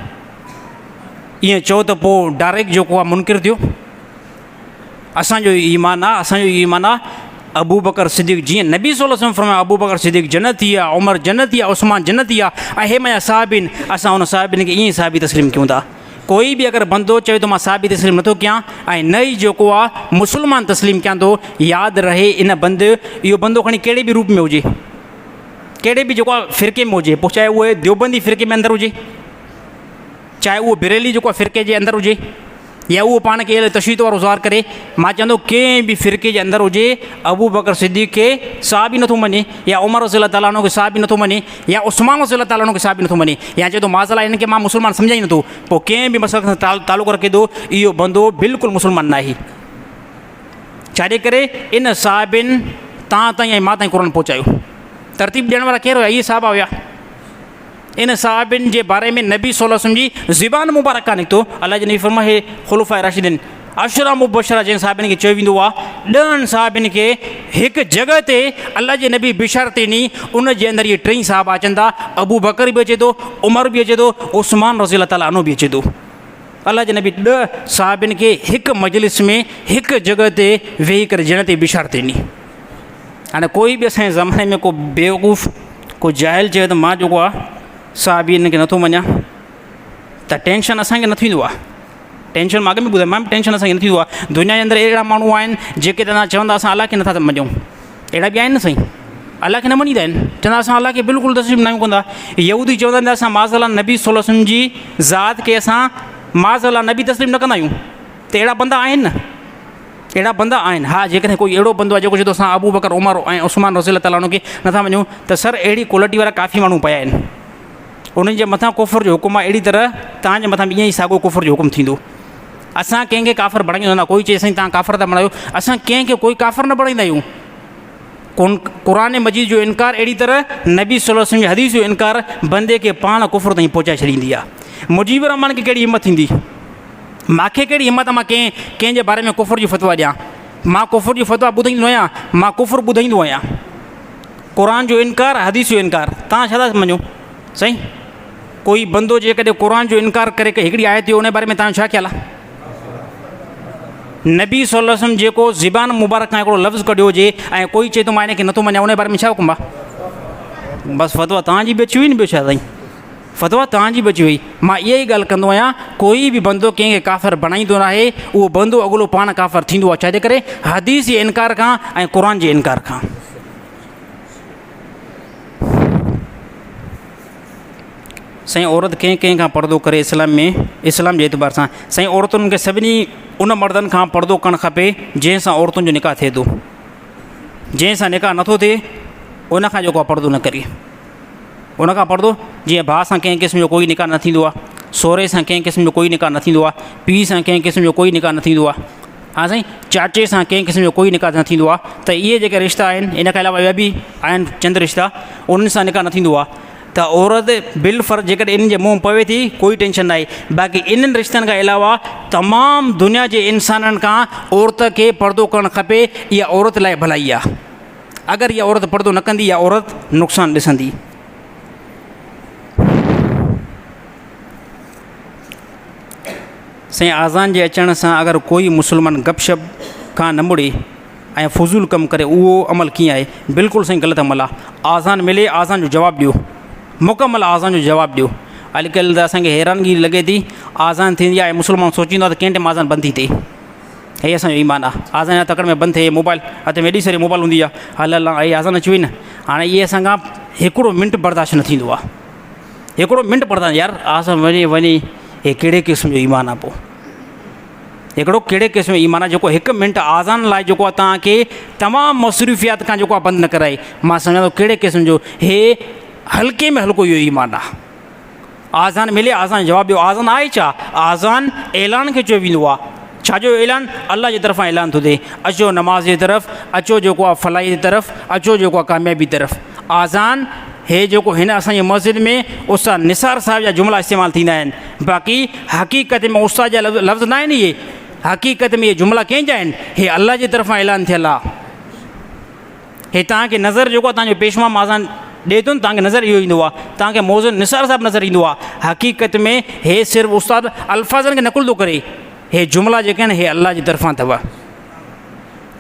ईअं चओ त पोइ डायरेक्ट जेको आहे मुनकिर थियो। असांजो ईमान आहे, असांजो ईमान आहे अबू बकर सिद्दीक़ जीअं नबी सल्लल्लाहु अलैहि वसल्लम फरमायो अबू बकर सिद्दीक़ जन्नती आहे, उमर जन्नती आहे, उस्मान जन्नती आहे, ऐं हे मुंहिंजा साहिबिन, असां हुन साहिबिन खे ईअं ई साहिबी तस्लीम कयूं था। कोई बि अगरि बंदो चए थो मां साहिबी तस्लीम नथो कयां ऐं न ई जेको आहे मुस्लमान तस्लीम कयां थो, यादि रहे इन बंदि इहो बंदो खणी कहिड़े बि रूप में हुजे, कहिड़े बि जेको आहे फ़िरके में हुजे, पोइ चाहे उहे देवबंदी फ़िरके में अंदरि हुजे, चाहे उहो बिरेली जेको आहे फ़िरके जे अंदरि हुजे, या उहो पाण खे तशरीत वारो ज़ाहिर करे। मां चवंदो कंहिं बि फ़िरके जे अंदरि हुजे अबू बकर सिद्दीक़ खे साहबी नथो मञे, या उमर रज़ी अल्लाह ताला अन्हु खे साहबी नथो मञे, या उस्मान रज़ी अल्लाह ताला अन्हु खे साहबी नथो मञे, या चए थो माज़अल्लाह हिन खे मां मुस्लमान सम्झाई नथो, पोइ कंहिं बि मसइले सां तालुक़ु रखे थो, इहो बंदो बिल्कुलु मुस्लमान न आहे। छाजे करे इन साहिबिन तव्हां ताईं ऐं मां ताईं क़ुरान पहुचायो। तरतीब ॾियण वारा केरु हुया? इहे साहिबा हुया। इन साहिबिन जे बारे में नबी सल्लल्लाहु अलैहि वसल्लम जी ज़ुबान मुबारक कान निकितो। अल्लाह जे नबी फरमाए ख़ुलफ़ाए राशिदीन अशरा मुबशरा जिन साहिबिन खे चयो वेंदो आहे, 10 साहिबिन खे हिकु जॻह ते अल्लाह जे नबी बिशारत ॾिनी, उन जे अंदरि इहे 3 साहिबा अचनि था, अबू बकर बि अचे थो, उमर बि अचे थो, उस्मान रज़ी अल्लाह ताला अन्हु बि अचे थो। अल्लाह जे नबी 10 साहिबिन खे हिकु मजलिस में हिकु जॻह ते वेही करे जन्नत जी बिशारत ॾिनी। हाणे कोई बि असांजे ज़माने में को बेवकूफ़ को जाहिल चए त मां जेको आहे साहबी हिन खे नथो मञा, त टेंशन असांखे न थींदो आहे। टेंशन मां अॻु में ॿुधायो, मां टेंशन असांखे न थींदो आहे। दुनिया जे अंदरि अहिड़ा माण्हू आहिनि जेके तव्हां चवंदा असां अलाह खे नथा मञूं, अहिड़ा बि आहिनि न साईं, अलाह खे न मञींदा आहिनि, चवंदा असां अलाह खे बिल्कुलु तस्लीम न कंदा। यहूदी चवंदा असां माज़अल्लाह नबी सल्लल्लाहु अलैहि वसल्लम जी ज़ात खे असां माज़अल्लाह नबी तस्लीम न कंदा आहियूं। त अहिड़ा बंदा आहिनि न, अहिड़ा बंदा आहिनि। हा, जेकॾहिं कोई अहिड़ो बंदो आहे जेको चए थो असां अबू बकर उमर ऐं उस्मान रज़ी अल्लाह ताला खे नथा मञूं, त सर अहिड़ी क्वालिटी वारा काफ़ी माण्हू पिया आहिनि। उन्हनि जे मथां कुफ़र जो हुकुम आहे, अहिड़ी तरह तव्हांजे मथां बि ईअं ई साॻियो कुफ़र जो हुकुम थींदो। असां कंहिंखे काफ़िर बणाईंदा न, कोई चए साईं तव्हां काफ़िर था बणायो, असां कंहिंखे कोई काफ़िर न बणाईंदा आहियूं। क़ुरान मजीद जो इनकार अहिड़ी तरह नबी सल्लल्लाहु अलैहि वसल्लम जी हदीस जो इनकार बंदे खे पाण कुफ़र ताईं पहुचाए छॾींदी आहे। मुजीब रहमान खे कहिड़ी हिमत थींदी, मूंखे कहिड़ी हिमत आहे मां कंहिंजे बारे में कुफ़र जी फतवा ॾियां। मां कुफ़र जी फतवा ॿुधाईंदो आहियां, मां कुफ़र ॿुधाईंदो आहियां। क़ुरान जो इनकार, हदीस जो इनकार, तव्हां छा था मञो साईं? कोई बंदो जेकॾहिं क़ुरान जो इनकार करे हिकिड़ी आयत हुई, उन बारे में तव्हांजो छा ख़्यालु आहे? नबी सल्लल्लाहु अलैहि वसल्लम जेको ज़ुबान मुबारक खां हिकिड़ो लफ़्ज़ कढियो हुजे ऐं कोई चए थो मां हिन खे नथो मञा, उन बारे में छा हुकुम आहे? बसि फतवा तव्हांजी बि अची हुई न, ॿियो छा साईं? फतवा तव्हांजी बि अची हुई। मां इहा ई ॻाल्हि कंदो आहियां, कोई बि बंदो कंहिंखे काफ़िर बणाईंदो न आहे, उहो बंदो अॻिलो पाण काफ़िर थींदो आहे। छाजे करे? हदीस जे इनकार खां ऐं क़ुरान जे इनकार खां। साईं औरत कंहिं खां पर्दो करे इस्लाम में, इस्लाम जे एतबार सां साईं औरतुनि खे सभिनी उन मर्दनि खां पर्दो करणु खपे जंहिंसां औरतुनि जो निकाह थिए थो। जंहिंसां निकाह नथो थिए उन खां जेको आहे पर्दो न करे। उन खां पर्दो, जीअं भाउ सां कंहिं क़िस्म जो कोई निकाह न थींदो आहे, सहुरे सां कंहिं क़िस्म जो कोई निकाह न थींदो आहे, पीउ सां कंहिं क़िस्म जो कोई निकाह न थींदो आहे। हा साईं, चाचे सां कंहिं क़िस्म जो कोई निकाह न थींदो आहे। त इहे जेके रिश्ता आहिनि, इन खां अलावा ॿिया बि आहिनि चंद रिश्ता, उन्हनि सां निकाह न थींदो आहे। त औरत बिलफ़र्ज़ जेकॾहिं इन्हनि जे मुंहुं पवे थी कोई टेंशन न आहे। बाक़ी इन्हनि रिश्तनि खां अलावा तमामु दुनिया जे इंसाननि खां औरत खे पर्दो करणु खपे। इहा औरत लाइ भलाई आहे। अगरि इहा औरत पर्दो न कंदी, इहा औरत नुक़सानु ॾिसंदी। साईं, आज़ान जे अचण सां अगरि कोई मुस्लमान गपशप खां न मुड़े ऐं फज़ूल कमु करे, उहो अमल कीअं आहे? बिल्कुलु साईं ग़लति अमल आहे। आज़ान मिले, आज़ान जो जवाबु ॾियो, मुकमल आज़ान जो जवाबु ॾियो। अॼुकल्ह त असांखे हैरानगी लॻे थी, आज़ान थींदी आहे ऐं मुस्लमान सोचींदो आहे त कंहिं टाइम आज़ान बंदि थी थिए। हे असांजो ईमान आहे। आज़ान जा तकड़ में बंदि थिए, मोबाइल हथ में एॾी सारी मोबाइल हूंदी आहे, हल हल ऐं आज़ान अची वई न। हाणे इहे असांखां हिकिड़ो मिंट बर्दाश्त न थींदो आहे। हिकिड़ो मिंट बर्दाश्त, यार आज़ान वञे, हे कहिड़े क़िस्म जो ईमान आहे? पोइ हिकिड़ो कहिड़े क़िस्म जी माना जेको 1 मिंट आज़ान लाइ जेको आहे तव्हांखे तमामु मसरूफ़ियात खां जेको आहे बंदि न कराए, मां सम्झां थो कहिड़े क़िस्म जो हे हल्के में हल्को इहो ईमान आहे। आज़ान मिले, आज़ान जवाबु ॾियो। आज़ान आहे छा? आज़ान ऐलान खे चयो वेंदो आहे। छाजो ऐलान? अल्लाह जी तरफ़ां ऐलान थो थिए, अचो नमाज़ जे तरफ़, अचो जेको आहे फलाही जी तरफ़, अचो जेको आहे कामयाबी तरफ़। आज़ान हे जेको हिन असांजी मस्जिद में उस्ताद निसार साहिब जा जुमिला इस्तेमालु थींदा आहिनि, बाक़ी हक़ीक़त में उस्ताद जा लफ़्ज़ न आहिनि इहे, हक़ीक़त में इहे जुमिला कंहिंजा आहिनि? हे अल्लाह जी तरफ़ां ऐलान थियल आहे। हे तव्हांखे नज़र जेको आहे तव्हांजो पेशवा आज़ान ॾिए थो न, तव्हांखे नज़र इहो ईंदो आहे, तव्हांखे मौज़ून निसार साहिबु नज़र ईंदो आहे। हक़ीक़त में हे सिर्फ़ु उस्ताद अल्फाज़नि खे नकुल थो करे, हे जुमिला जेके आहिनि हे अल्लाह जी तरफ़ां अथव।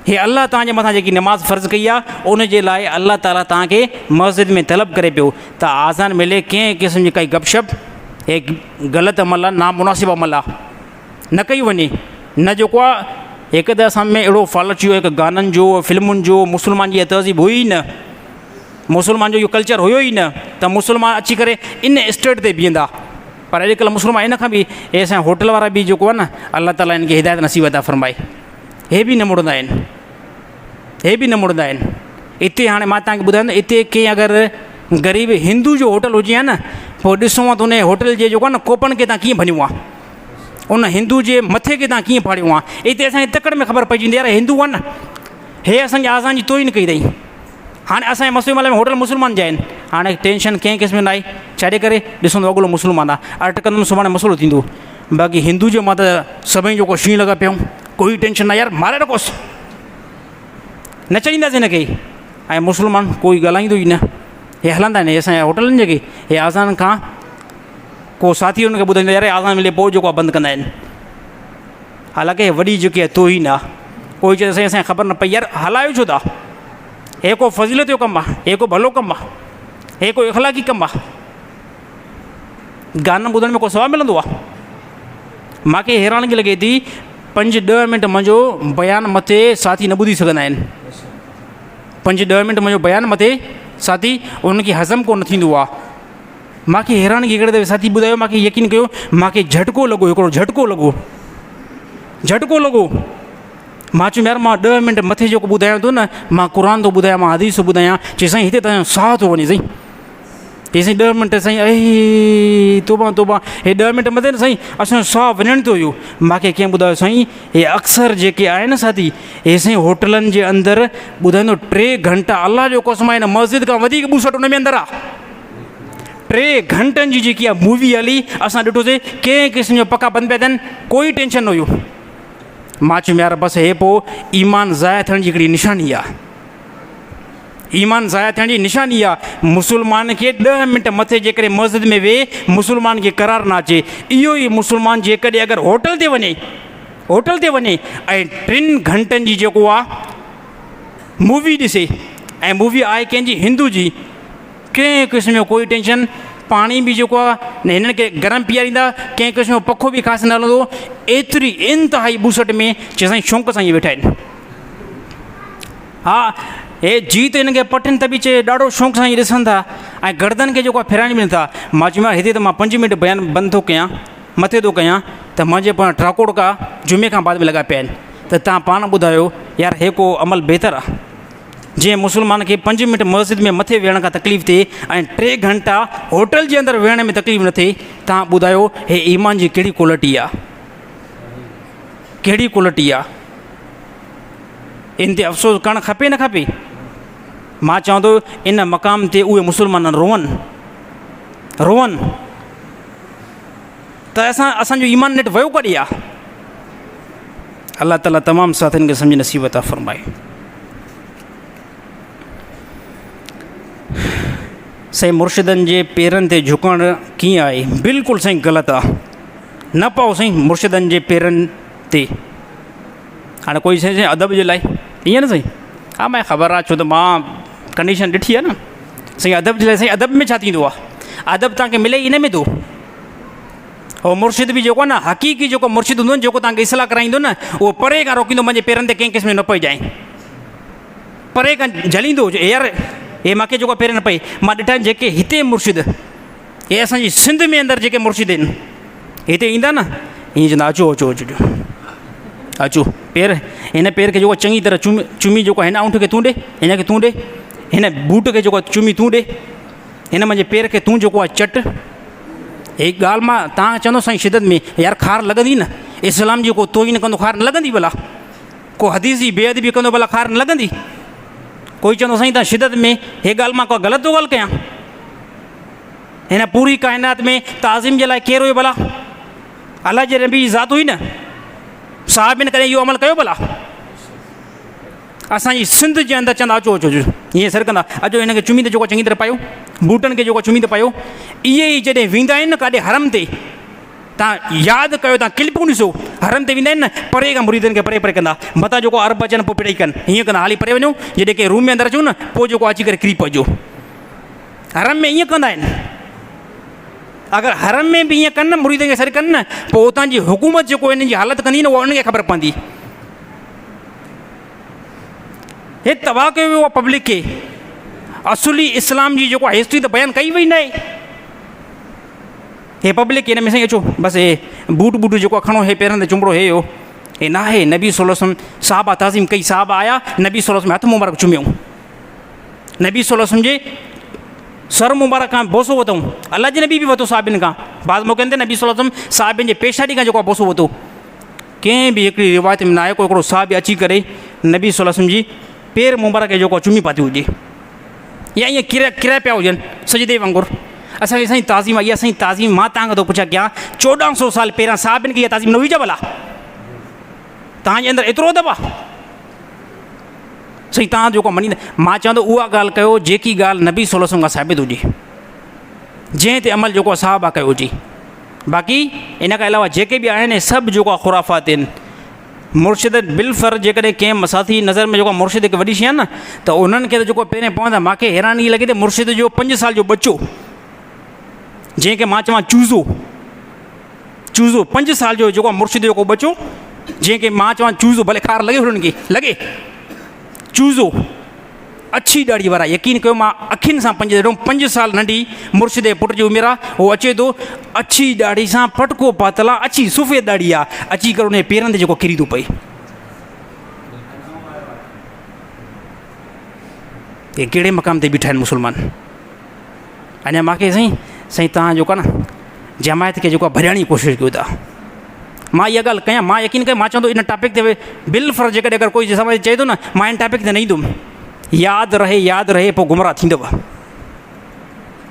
हे अल्लाह तव्हांजे मथां जेकी नमाज़ फ़र्ज़ु कई आहे उन जे लाइ अल्लाह ताला तव्हांखे मस्जिद में तलब करे पियो त आज़ान मिले कंहिं क़िस्म जी काई गपशप, हे ग़लति अमल आहे, नामुनासिब अमल आहे, न कई वञे। न जेको आहे हिकु त असां में अहिड़ो फॉल अची वियो हिकु गाननि जो, फिल्मुनि जो, मुस्लमान जी इहा तहज़ीब हुई ई न, मुस्लमान जो इहो कल्चर हुयो ई न त मुस्लमान अची करे इन स्टेट ते बीहंदा। पर अॼुकल्ह मुस्लमान इन खां बि हे असांजा होटल वारा बि जेको आहे न, अल्लाह ताला हिन खे हिदायत नसीब अता फ़रमाए, हे बि न मुड़ंदा आहिनि, हे बि न मुड़ंदा आहिनि। हिते हाणे मां तव्हांखे ॿुधायां त हिते कंहिं अगरि ग़रीब हिंदू जो होटल हुजे हा न, पोइ ॾिसूं त उन होटल जे जेको आहे न कोपन खे तव्हां कीअं भञियो आहे, उन हिंदू जे मथे खे तव्हां कीअं फाड़ियो आहे। हिते असांजे तकड़ में ख़बर पइजी वेंदी यार हिंदू आहे न, हे असांजे आज़ान जी तोई न कई अथई। हाणे असांजे मस्जिद में होटल मुस्लमान जा आहिनि, हाणे टेंशन कंहिं क़िस्म न आहे, छाजे करे ॾिसंदो अॻिलो मुस्लमान आहे, अटकंदुमि सुभाणे मसइलो थींदो। बाक़ी हिंदू जे मां त सभई जेको शीं लॻा पियूं, कोई टेंशन न यार, मारे रखोसि, न चईंदासीं हिनखे। ऐं मुस्लमान कोई ॻाल्हाईंदो ई न, हे हलंदा आहिनि। हे असांजे होटलनि जेके हे आज़ान खां को साथी हुनखे ॿुधाईंदो यार आज़ान मिले पोइ जेको आहे बंदि कंदा आहिनि। हालांकि वॾी जेकी आहे तोहीन आहे, कोई चए असांखे ख़बर न पई यार हलायो छो था, हे को फज़ीलत जो कमु आहे, हे को भलो कमु आहे, हे को इख़लाक़ी कमु आहे। गाना ॿुधण में को सवाबु मिलंदो आहे? मूंखे हैरानगी लॻे थी 5-10 मिंट मुंहिंजो बयानु मथे साथी न ॿुधी सघंदा आहिनि। 5-10 मिंट मुंहिंजो बयानु मथे साथी उनखे हज़म कोन थींदो आहे। मूंखे हैरानगी हिकिड़े दफ़े साथी ॿुधायो, मूंखे यकीन कयो, मूंखे झटको लॻो, हिकिड़ो झटको लॻो। मां चयुमि यार मां 10 मिंट मथे जेको ॿुधायां थो न, मां क़ुर थो ॿुधायां, मां हदीस थो ॿुधायां, चई साईं हिते तव्हांजो साह थो वञे साईं। हे साईं 10 मिंट साईं, तोबा हे 10 मिंट मथे न साईं असांजो साह वञण थो हुयो। मूंखे कंहिं ॿुधायो साईं हे अक्सर जेके आहिनि न साथी, हे साईं होटलनि जे अंदरि ॿुधाईंदो 3 घंटा, अलाह जो कसम आहे, हिन मस्जिद खां वधीक ॿूसट उन में अंदरि आहे। 3 घंटनि जी जेकी आहे मूवी हली, असां ॾिठोसीं कंहिं क़िस्म जो पका बंदि पिया थियनि, कोई टेंशन न हुयो। मां चयुमि यार बसि हे पोइ ईमान ज़ाया थियण जी हिकिड़ी निशानी आहे, ईमान ज़ाया थियण जी निशानी आहे। मुस्लमान खे 10 मिंट मथे जेकॾहिं मस्जिद में वेहे, मुस्लमान खे करार न अचे। इहो ई मुस्लमान जेकॾहिं अगरि होटल ते वञे ऐं 3 घंटनि जी जेको आहे मूवी ॾिसे, ऐं मूवी आहे कंहिंजी हिंदू जी, कंहिं क़िस्म जो कोई टेंशन, पाणी बि जेको आहे हिननि खे गरम पीआरींदा, कंहिं क़िस्म जो पखो बि ख़ासि न हलंदो, एतिरी इंतिहाई ॿूसट में चए साईं शौक़ु सां इहे वेठा आहिनि। हा हे जी त हिन खे पठनि त बि चए ॾाढो शौक़ु सां इहे ॾिसनि था, ऐं गर्दन खे जेको आहे फिराइण बि नथा। मां चयोमांसि हिते त मां 5 मिंट बयानु बंदि थो कयां, मथे थो कयां, त मुंहिंजे पाण ट्राकोड़ का जुमे खां बाद में लॻा पिया आहिनि। त तव्हां पाण ॿुधायो यार हे को अमल बहितर आहे? जीअं मुस्लमान खे 5 मिंट मस्जिद में मथे वेहण खां तकलीफ़ थिए ऐं 3 घंटा होटल जे अंदरि वेहण में तकलीफ़ न थिए, तव्हां ॿुधायो हे ईमान जी कहिड़ी क्वालिटी आहे, कहिड़ी क्वालिटी आहे? इन ते अफ़सोस करणु खपे न खपे? मां चवां थो इन मक़ाम ते उहे मुस्लमान रोअनि त असांजो ईमान नेट वियो कॾहिं आहे? अल्लाह ताला तमामु साथियुनि खे सम्झ नसीब अता फ़रमाए। साईं मुर्शिदनि जे पेरनि ते झुकणु कीअं आहे? बिल्कुलु साईं ग़लति आहे, न पाओ साईं मुर्शिदनि जे पेरनि ते। हाणे कोई साईं अदब जे लाइ ईअं न साईं, हा मूंखे ख़बर आहे छो त मां कंडीशन ॾिठी आहे न साईं। अदब जे लाइ साईं अदब में छा थींदो आहे? अदब तव्हांखे मिले इन में थो। उहो मुर्शिद बि जेको आहे न, हक़ीक़ी जेको मुर्शिद हूंदो न, जेको तव्हांखे इस्लाह कराईंदो न, उहो परे खां रोकींदो मुंहिंजे पेरनि ते कंहिं क़िस्म जो न पइजांइ, परे खां झलींदो हुजे यार हे मूंखे जेको पेर न पए। मां ॾिठा आहिनि जेके हिते मुर्शिद, हे असांजी सिंध में अंदरि जेके मुर्शिद आहिनि, हिते ईंदा न ईअं चवंदा अचो अचो अचो, अचो पेर हिन पेर खे जेको चङी तरह चुमी जेको हिन औंठ खे तूं ॾे, हिन खे तूं ॾे, हिन बूट खे जेको चुमी तूं ॾे, हिन मुंहिंजे पेर खे तूं जेको आहे चट। हिकु ॻाल्हि मां तव्हां चवंदो साईं शिदत में यार खार लॻंदी न, इस्लाम जी को तोहीन कंदो खार न लॻंदी भला, को हदीस जी बेअदबी कंदो भला खार न लॻंदी। कोई चवंदो साईं तव्हां शिदत में हे ॻाल्हि मां को ग़लति थो ॻाल्हि कयां, हिन पूरी काइनात में ताज़ीम जे लाइ केरु हुयो भला? अलाह जे नबी जी ज़ात हुई न, साहिबनि कॾहिं इहो अमल कयो भला? असांजी सिंध जे अंदरि चवंदा अचो अचो अचो हीअं सर कंदा अचो हिनखे चुमी त जेको चङी तरह पायो, बूटनि खे जेको चुमी त पायो। इहे ई जॾहिं वेंदा आहिनि न काॾे हरम ते, तव्हां यादि कयो, तव्हां क्लिपूं ॾिसो, हरम ते वेंदा आहिनि न परे खां मुरीदनि खे परे परे कंदा, मथां जेको अरब अचनि पोइ पिड़ई कनि, हीअं कंदा हाली परे वञो, जॾहिं कंहिं रूम में अंदरि अचो न पोइ जेको अची करे क्रीप अचो। हरम में ईअं कंदा आहिनि। अगरि हरम में बि ईअं कनि न मुरीदनि खे सर कनि न, पोइ उतां जी हुकूमत जेको हिन जी हालति कंदी न उहा उनखे ख़बर पवंदी। हे तबाह कयो वियो आहे पब्लिक खे। असुली इस्लाम जी जेको हिस्ट्री त बयानु कई वई न आहे। हे पब्लिक हिन में साईं अचो बसि हे बूट बूट जेको आहे खणो, हे पेरनि ते चुंबड़ो हे हो, हे न आहे। नबी सल्लल्लाहु अलैहि वसल्लम साहबा ताज़ीम कई, साहबा आया नबी सल्लल्लाहु अलैहि वसल्लम हथ मुबारक चुमियूं, नबी सल्लल्लाहु अलैहि वसल्लम जे सर मुबारक खां बोसो वरितऊं। अलाह जे नबी बि वरितो साहिबनि खां, बाज़ मौक़नि ते नबी सल्लल्लाहु अलैहि वसल्लम साहिबनि जे पेशानी खां जेको आहे बोसो वरितो। कंहिं बि हिकिड़ी रिवायत में न आहे को हिकिड़ो साहिब अची करे नबी सल्लल्लाहु अलैहि वसल्लम जी पेर मुबारक खे जेको चुमी पाती हुजे, या ईअं किरिया पिया हुजनि सजदे वांगुरु। असांखे साईं ताज़ीम आहे, इहा साईं ताज़ीम मां तव्हांखां थो पुछां कयां 1400 साल पहिरियां साहिबनि खे इहा ताज़ीम न हुई छा भला? तव्हांजे अंदरि एतिरो अदब आहे साईं? तव्हां जेको मञींदा, मां चवंदो उहा ॻाल्हि कयो जेकी ॻाल्हि नबी सल्लल्लाहु अलैहि वसल्लम खां साबित हुजे, जंहिं ते अमल जेको आहे साहबा कयो हुजे। बाक़ी इन खां अलावा जेके बि आहिनि सभु जेको आहे ख़ुराफ़ात आहिनि। मुर्शिद बिलफर जेकॾहिं कंहिं मसाथी नज़र में जेको मुर्शिद हिकु वॾी शइ आहे न, त उन्हनि खे त जेको पहिरियों पवंदा। मूंखे हैरानी लॻे त मुर्शिद जो 5 साल जो बचो, जंहिंखे मां चवां चूज़ो 5 साल जो जेको मुर्शिद जेको बचो, जंहिंखे मां चवां चूज़ो, भले खार लॻे हुननि खे लॻे, चूज़ो अछी ॾाढ़ी वारा, यकीन कयो मां अखियुनि सां 5 साल नंढी मुर्शिद जे पुट जी उमिरि आहे, उहो अचे थो अछी ॾाढ़ी सां, फटको पातल आहे, अछी सफ़ेद ॾाढ़ी आहे, अची करे उन पेरनि ते जेको किरी थो पए। हे कहिड़े मक़ाम ते बीठा आहिनि मुस्लमान? अञा मूंखे साईं तव्हां जेको आहे न जमायत खे जेको आहे भॼाइण जी कोशिशि कयो था। मां इहा ॻाल्हि कयां, मां यकीन कयां, मां चवंदो इन टॉपिक ते बिलफर जेकॾहिं अगरि कोई समय चए थो न मां इन टॉपिक ते न ईंदुमि, यादि रहे पोइ गुमराह थींदव।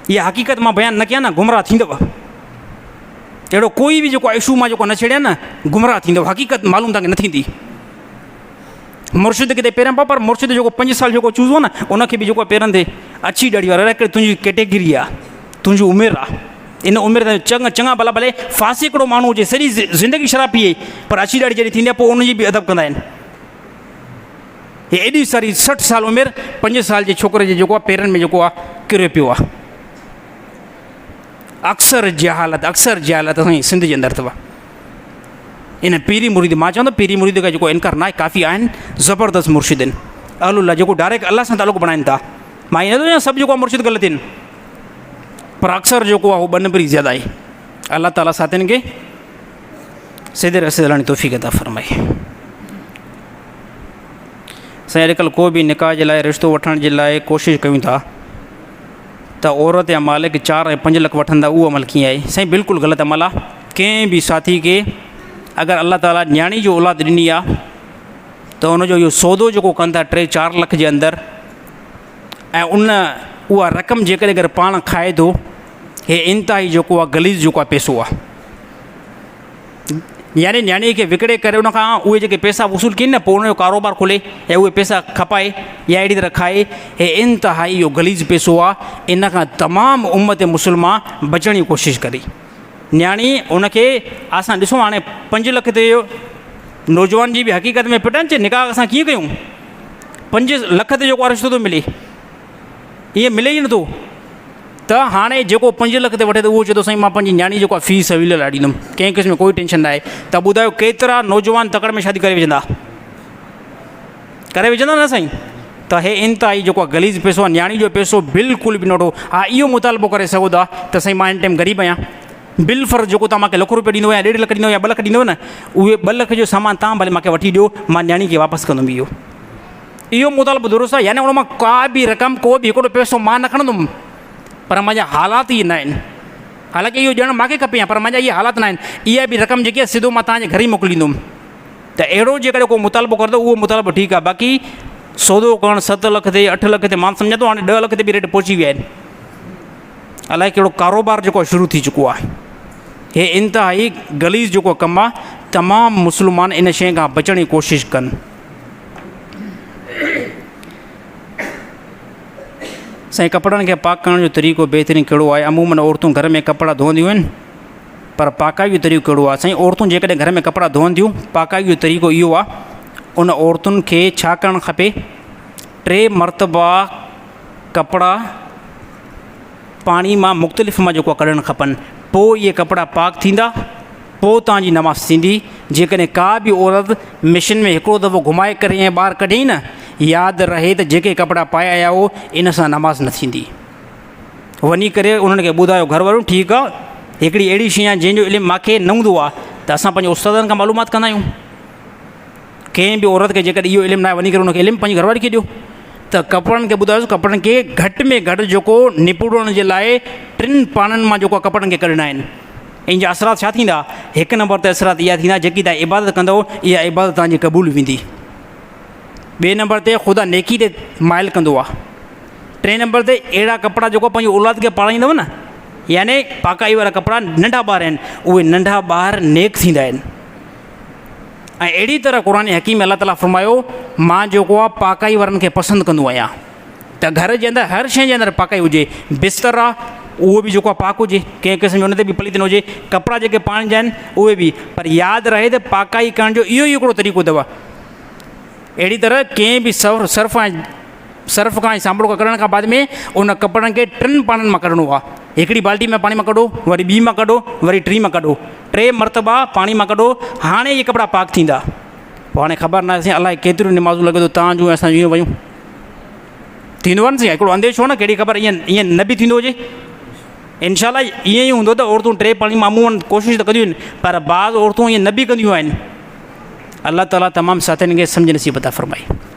इहा हक़ीक़त मां बयानु न कयां न, गुमराह थींदव। अहिड़ो कोई बि जेको इशू मां जेको न छेड़िया न, गुमराह थींदव। हक़ीक़त मालूम तव्हांखे न थींदी। मुर्शिद किथे पहिरियां पर मुर्शिद जेको 5 साल जेको चूज़ो न, उनखे बि जेको पेरनि ते अछी ॾाढ़ी वारा, तुंहिंजी कैटेगरी आहे, तुंहिंजी उमिरि आहे, इन उमिरि ते चङा भला भले फासी हिकिड़ो माण्हू हुजे सॼी ज़िंदगी शराब पीए, पर अछी ॾाढ़ी जॾहिं थींदी आहे पोइ उनजी बि अदब कंदा आहिनि। हे एॾी सारी 60 साल उमिरि 5 साल जे छोकिरे जे जेको आहे पेरनि में जेको आहे किरियो पियो आहे। अक्सर जहालत असांजी सिंध जे अंदरि अथव। इन पीरी मुरीद, मां चवंदो पीरी मुरीद खां जेको इनकार न आहे, काफ़ी आहिनि ज़बरदस्त मुर्शिद आहिनि अहलुल्लाह, जेको डायरेक्ट अल्लाह सां तालुक़ु बणाइनि था। मां ईअं नथो चवां सभु जेको आहे मुर्शिद ग़लति आहिनि, पर अक्सर जेको आहे उहो 2 नंबरी ज़्यादा आहे। अल्लाह ताला साथियुनि खे सीधे रस्ते हलण जी तौफ़ीक़ अता फ़रमाए। साईं अॼुकल्ह को बि निकाह जे लाइ रिश्तो वठण जे लाइ कोशिशि कयूं था त औरत या मालिक 4 ऐं 5 लख वठंदा, उहो अमल कीअं आहे? साईं बिल्कुलु ग़लति अमल आहे। कंहिं बि साथी खे अगरि अल्लाह ताला न्याणी जो औलाद ॾिनी आहे त उनजो इहो सौदो जेको कनि था 3-4 लख जे अंदरि, ऐं उहा रक़म जेकॾहिं अगरि पाण खाए थो, हे इंतिहाई जेको आहे गलीज़ जेको आहे पैसो आहे। यानी न्याणी खे विकिणे करे उनखां उहे जेके पैसा वसूल कनि न, पोइ उनजो कारोबार खोले या उहे पैसा खपाए या अहिड़ी तरह खाए, हे इंतिहाई इहो गलीज़ पैसो आहे। इन खां तमामु उम्मत मुस्लिमा बचण जी कोशिशि करी। न्याणी उनखे असां ॾिसूं हाणे 5 लख ते नौजवान जी बि हक़ीक़त में पिटनि चे निकाह असां कीअं कयूं? 5 लख ते जेको रिश्तो थो मिले, ईअं मिले ई नथो। त हाणे जेको 5 लख ते वठे थो उहो चए थो साईं मां पंहिंजी न्याणी जेको आहे फ़ीस सवील लाइ ॾींदुमि, कंहिं क़िस्म में कोई टेंशन न आहे। त ॿुधायो केतिरा नौजवान तकड़ में शादी करे विझंदा न साईं? त हे इंतिहाई जेको आहे गलीज़ पैसो आहे, न्याणी जो पैसो बिल्कुलु बि नथो। हा, इहो मुतालबो करे सघो था त साईं मां हिन टाइम ग़रीब आहियां, बिल फर्ज़ जेको तव्हां मूंखे ₹1 ॾींदो या 1.5 लख ॾींदो या 2 लख ॾींदो न, उहे 2 लख जो सामान तव्हां भले मूंखे वठी ॾियो, मां न्याणी खे वापसि कंदुमि। इहो मुतालबो दुरुस्त आहे, यानी उन मां का बि रक़म को बि हिकिड़ो पैसो मां न खणंदुमि, पर मुंहिंजा हालात इहे न आहिनि। हालांकि इहो ॼण मूंखे खपे या पर मुंहिंजा इहे हालात न आहिनि। इहा बि रक़म जेकी आहे सिधो मां तव्हांजे घर ई मोकिलींदुमि। त अहिड़ो जेकॾहिं को मुतालबो कंदो उहो मुतालबो ठीकु आहे। बाक़ी सौदो करणु 7 लख ते 8 लख ते मां सम्झां थो हाणे 10 लख ते बि रेट पहुची विया आहिनि। अलाए कहिड़ो कारोबार जेको शुरू थी चुको आहे। हे इंतिहाई गलीज़ जेको कमु आहे, तमामु मुस्लमान इन शइ खां बचण जी कोशिशि कनि। साईं, कपिड़नि खे पाक करण जो तरीक़ो बहितरीनु कहिड़ो आहे? अमूमन औरतूं घर में कपिड़ा धोईंदियूं आहिनि, पर पाकाई जो तरीक़ो कहिड़ो आहे? साईं, औरतूं जेकॾहिं घर में कपिड़ा धोअनि थियूं, पाकाई जो तरीक़ो इहो आहे, उन औरतुनि खे छा करणु खपे? 3 मरतबा कपिड़ा पाणी मां मुख़्तलिफ़ मां जेको कढणु खपनि, पोइ इहे कपिड़ा पाक थींदा, पोइ तव्हांजी नमाज़ थींदी। जेकॾहिं का बि औरत मिशिन में हिकिड़ो दफ़ो घुमाए करे ऐं ॿाहिरि कढियईं न, यादि रहे त जेके कपिड़ा पाए आया हो इन सां नमाज़ न थींदी। वञी करे उन्हनि खे ॿुधायो घर वारो, ठीकु आहे, हिकिड़ी अहिड़ी शइ आहे जंहिंजो इल्मु मूंखे न हूंदो आहे, त असां पंहिंजे उस्तादनि खां मालूमात कंदा आहियूं। कंहिं बि औरत खे जेकॾहिं इहो इल्मु न आहे, वञी करे उनखे इल्मु पंहिंजी घरवारी खे ॾियो। त कपिड़नि खे ॿुधायोसि, कपिड़नि खे घटि में घटि जेको निपुड़ण जे लाइ 3 पाणनि मां जेको कपिड़नि खे कढणा आहिनि। इन जा असरात छा थींदा? 1 नंबर ते असरात इहा थींदा, जेकी तव्हां इबादत कंदव इहा इबादत तव्हांजी क़बूल वेंदी। 2 नंबर ते ख़ुदा नेकी ते माइल कंदो आहे। 3 नंबर ते अहिड़ा कपिड़ा जेको पंहिंजी औलाद खे पाराईंदव न, यानी पाकाई वारा कपिड़ा, नंढा ॿार आहिनि, उहे नंढा ॿार नेक थींदा आहिनि। ऐं अहिड़ी तरह क़ुर हकीम अलाह ताला फरमायो, मां जेको आहे पाकाई वारनि खे पसंदि कंदो आहियां। त घर जे अंदरि हर शइ जे अंदरि पाकाई हुजे। बिस्तर आहे उहो बि जेको आहे पाक हुजे, कंहिं क़िस्म जो उन ते बि पलीत न हुजे। कपिड़ा जेके पाइण जा आहिनि उहे बि, पर यादि रहे त पाकाई करण जो इहो ई हिकिड़ो तरीक़ो अथव। अहिड़ी तरह कंहिं बि सर्फ खां ऐं सांभड़ो कढण खां बाद में उन कपिड़नि खे 3 पाणनि मां कढणो आहे। हिकिड़ी बाल्टी में पाणी मां कढो, वरी ॿी मां कढो, वरी 3 मां कढो, 3 मरतबा पाणी मां कढो। हाणे इहे कपिड़ा पाक थींदा। पोइ हाणे ख़बर न आहे अलाए केतिरियूं नमाज़ूं लॻे थो तव्हां जूं असां ईअं वयूं, थींदो आहे न साईं, हिकिड़ो अंदेशो न, कहिड़ी ख़बर ईअं न बि थींदो हुजे। इनशाला ईअं ई हूंदो त औरतूं 3 पाणी मां अमूमन कोशिशि त कंदियूं आहिनि, पर बाज़ औरतूं ईअं न बि कंदियूं आहिनि। अलाह ताला तमामु साथियुनि खे सम्झ नसीब अता फ़रमाए।